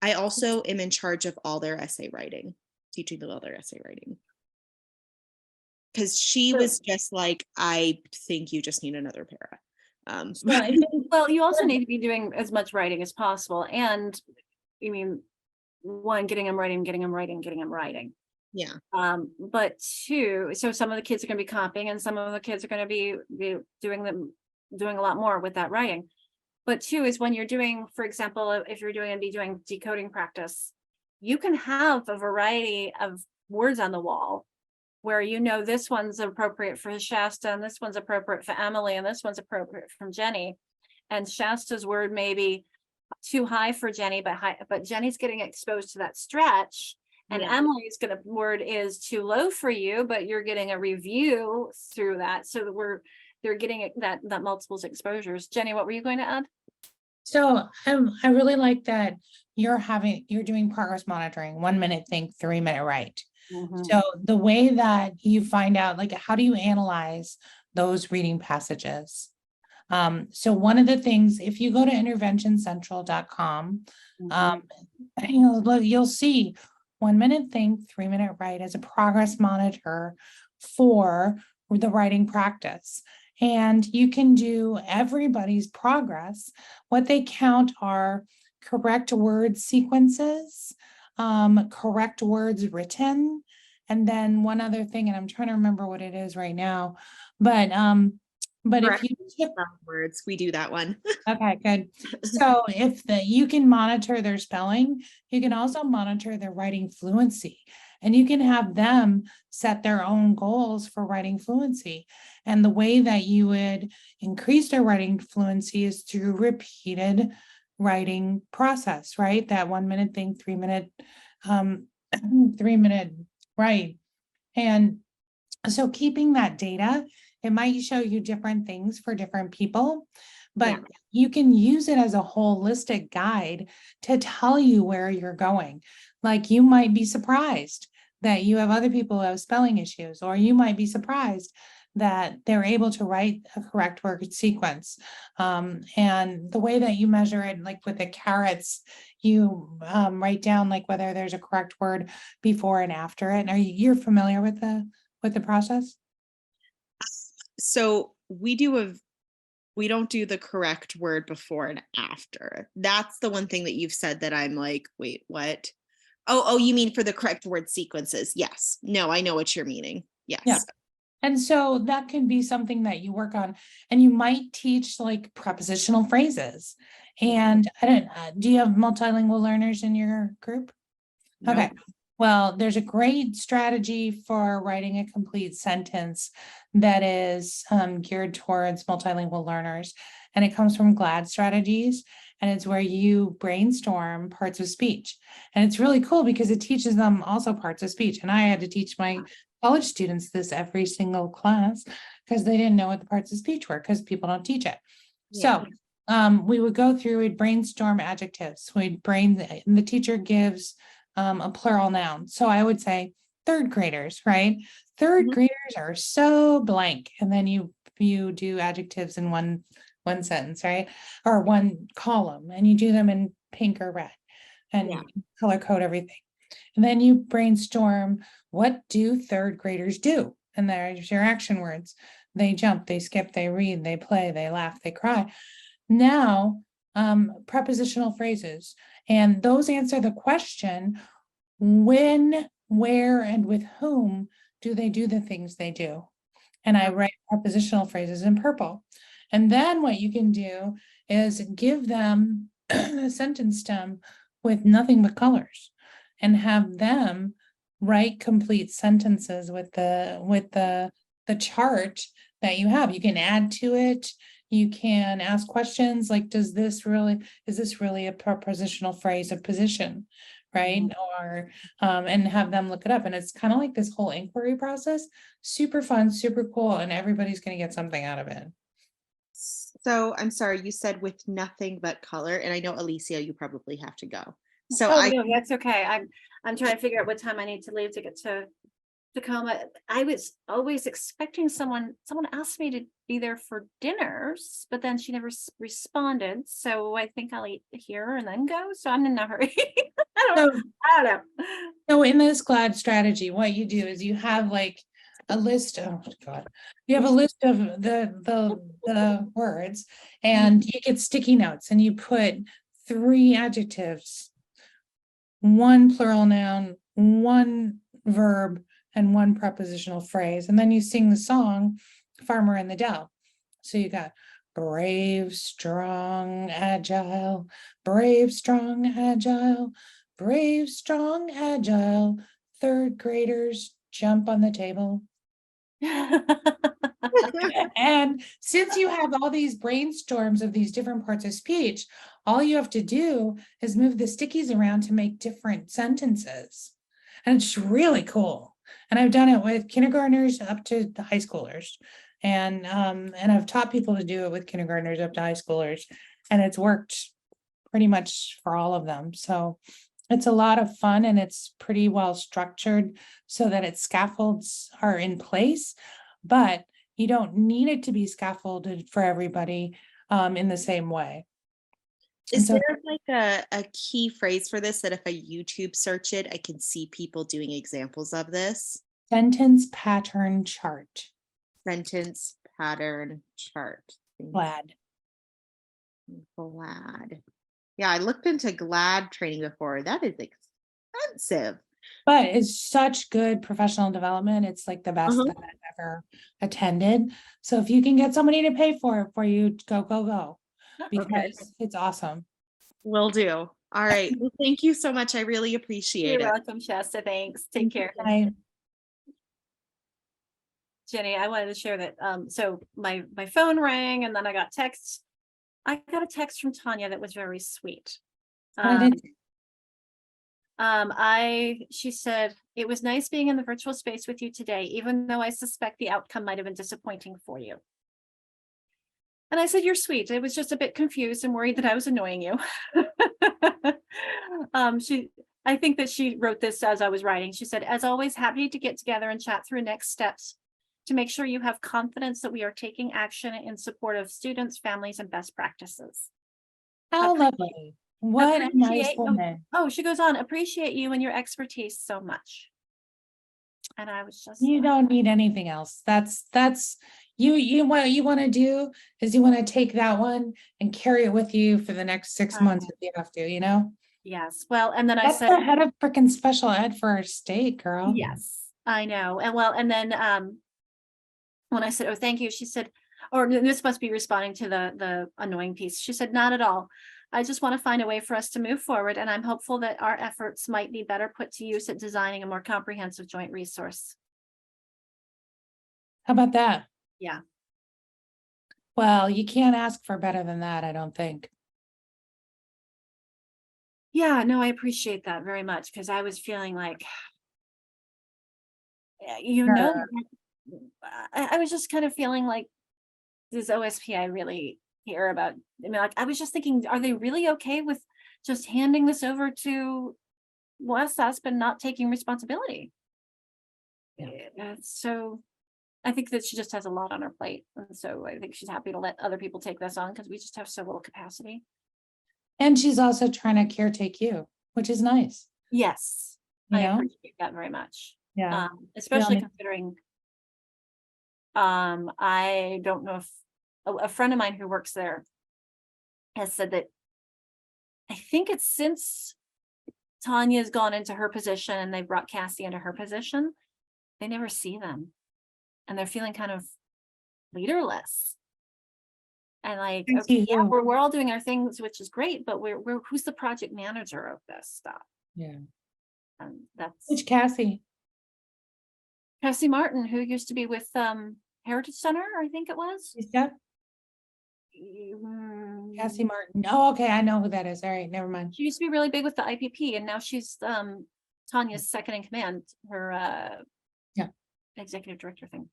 I also am in charge of all their essay writing, teaching them all their essay writing. Because she So- was just like, I think you just need another para. Well, I think Well, you also need to be doing as much writing as possible. And I mean, one, getting them writing, getting them writing, getting them writing. yeah. But two, so some of the kids are going to be copying and some of the kids are going to be doing a lot more with that writing. But two is when you're doing, for example, if you're doing decoding practice, you can have a variety of words on the wall where this one's appropriate for Shasta and this one's appropriate for Emily and this one's appropriate from Jenny. And Shasta's word may be too high for Jenny, but Jenny's getting exposed to that stretch. And Yeah. Emily's word is too low for you, but you're getting a review through that. So that they're getting that multiples exposures. Jenny, what were you going to add? so. I really like that you're doing progress monitoring, 1 minute think, 3 minute write. So the way that you find out, like, how do you analyze those reading passages? So one of the things, if you go to interventioncentral.com, you'll see 1 minute think, 3 minute write as a progress monitor for the writing practice. And you can do everybody's progress. What they count are correct word sequences, correct words written, and then one other thing, and I'm trying to remember what it is right now, but if you took Words, we do that one. Okay, good. So you can monitor their spelling, you can also monitor their writing fluency. And you can have them set their own goals for writing fluency. And the way that you would increase their writing fluency is through repeated writing process, right? That 1 minute thing, 3 minute, 3 minute write. And so keeping that data, it might show you different things for different people, but you can use it as a holistic guide to tell you where you're going. Like, you might be surprised that you have other people who have spelling issues, or you might be surprised that they're able to write a correct word sequence. And the way that you measure it, like with the carrots, you write down like whether there's a correct word before and after it. You're familiar with the process? So we don't do the correct word before and after. That's the one thing that you've said that I'm like, wait, what? Oh, you mean for the correct word sequences? Yes. No, I know what you're meaning. Yes. Yeah. And so that can be something that you work on, and you might teach like prepositional phrases. And I don't, do you have multilingual learners in your group? Okay, well, there's a great strategy for writing a complete sentence that is geared towards multilingual learners. And it comes from GLAD Strategies, and it's where you brainstorm parts of speech. And it's really cool because it teaches them also parts of speech. And I had to teach my college students this every single class because they didn't know what the parts of speech were because people don't teach it. So we would go through, we'd brainstorm adjectives. The teacher gives a plural noun. So I would say third graders, right? Third graders are so blank. And then you do adjectives in one sentence, right? Or one column, and you do them in pink or red and you color code everything. And then you brainstorm, what do third graders do? And there's your action words. They jump, they skip, they read, they play, they laugh, they cry. Now, prepositional phrases, and those answer the question, when, where, and with whom do they do the things they do? And I write prepositional phrases in purple. And then what you can do is give them a sentence stem with nothing but colors and have them write complete sentences with the chart that you have. You can add to it. You can ask questions like, is this really a prepositional phrase of position, right? Or and have them look it up. And it's kind of like this whole inquiry process. Super fun, super cool, and everybody's going to get something out of it. So I'm sorry, you said with nothing but color, and I know Alicia, you probably have to go. So No, that's okay. I'm trying to figure out what time I need to leave to get to Tacoma. I was always expecting someone asked me to be there for dinners, but then she never responded. So I think I'll eat here and then go. So I'm in a hurry. I don't know. So in this GLAD strategy, what you do is you have like a list. Oh God, you have a list of the words, and you get sticky notes, and you put 3 adjectives, 1 plural noun, 1 verb, and 1 prepositional phrase. And then you sing the song, Farmer in the Dell. So you got brave, strong, agile, brave, strong, agile, brave, strong, agile, third graders jump on the table. And since you have all these brainstorms of these different parts of speech, all you have to do is move the stickies around to make different sentences. And it's really cool. And I've done it with kindergartners up to the high schoolers. And I've taught people to do it with kindergartners up to high schoolers. And it's worked pretty much for all of them. So it's a lot of fun, and it's pretty well structured so that its scaffolds are in place, but you don't need it to be scaffolded for everybody in the same way. Is there like a key phrase for this that if I YouTube search it, I can see people doing examples of this? Sentence pattern chart. Sentence pattern chart. GLAD. GLAD. Yeah, I looked into GLAD training before. That is expensive. But it's such good professional development. It's like the best that I've ever attended. So if you can get somebody to pay for it for you, go. Because it's awesome. Will do. All right. Well, thank you so much. I really appreciate it. You're welcome, Shasta. Thanks. Take care. Bye. Jenny, I wanted to share that. So my phone rang and then I got texts. I got a text from Tanya that was very sweet. She said, it was nice being in the virtual space with you today, even though I suspect the outcome might have been disappointing for you. And I said, you're sweet. I was just a bit confused and worried that I was annoying you. I think that she wrote this as I was writing. She said, as always, happy to get together and chat through next steps to make sure you have confidence that we are taking action in support of students, families, and best practices. How lovely. What a nice woman. Oh, she goes on, appreciate you and your expertise so much. And I was just, you don't need anything else. That's what you want to do is you want to take that one and carry it with you for the next 6 months if you have to, you know? Yes. Well, and then That's I said, the head of freaking special ed for our state, girl. yes, I know. And well, and then When I said, oh, thank you, she said, or this must be responding to the annoying piece. She said, not at all. I just want to find a way for us to move forward, and I'm hopeful that our efforts might be better put to use at designing a more comprehensive joint resource. How about that? Yeah. Well, you can't ask for better than that, I don't think. Yeah, no, I appreciate that very much, because I was feeling like, you know, I was just kind of feeling like, does OSPI really care about, I mean, like, I was just thinking, are they really okay with just handing this over to West Aspen, not taking responsibility? So I think that she just has a lot on her plate. And so I think she's happy to let other people take this on, because we just have so little capacity. And she's also trying to caretake you, which is nice. Yes, You I know? appreciate that very much. Yeah. Especially Yeah. considering, I don't know if a friend of mine who works there has said that I think it's since Tanya's gone into her position and they brought Cassie into her position, they never see them. And they're feeling kind of leaderless. And like, I see okay, yeah, who. we're all doing our things, which is great, but we're who's the project manager of this stuff? Yeah. And that's Which Cassie? Cassie Martin, who used to be with Heritage Center, I think it was. She's got Cassie Martin. Oh, okay, I know who that is. All right, never mind. She used to be really big with the IPP, and now she's Tanya's second in command, her Yeah. executive director thing.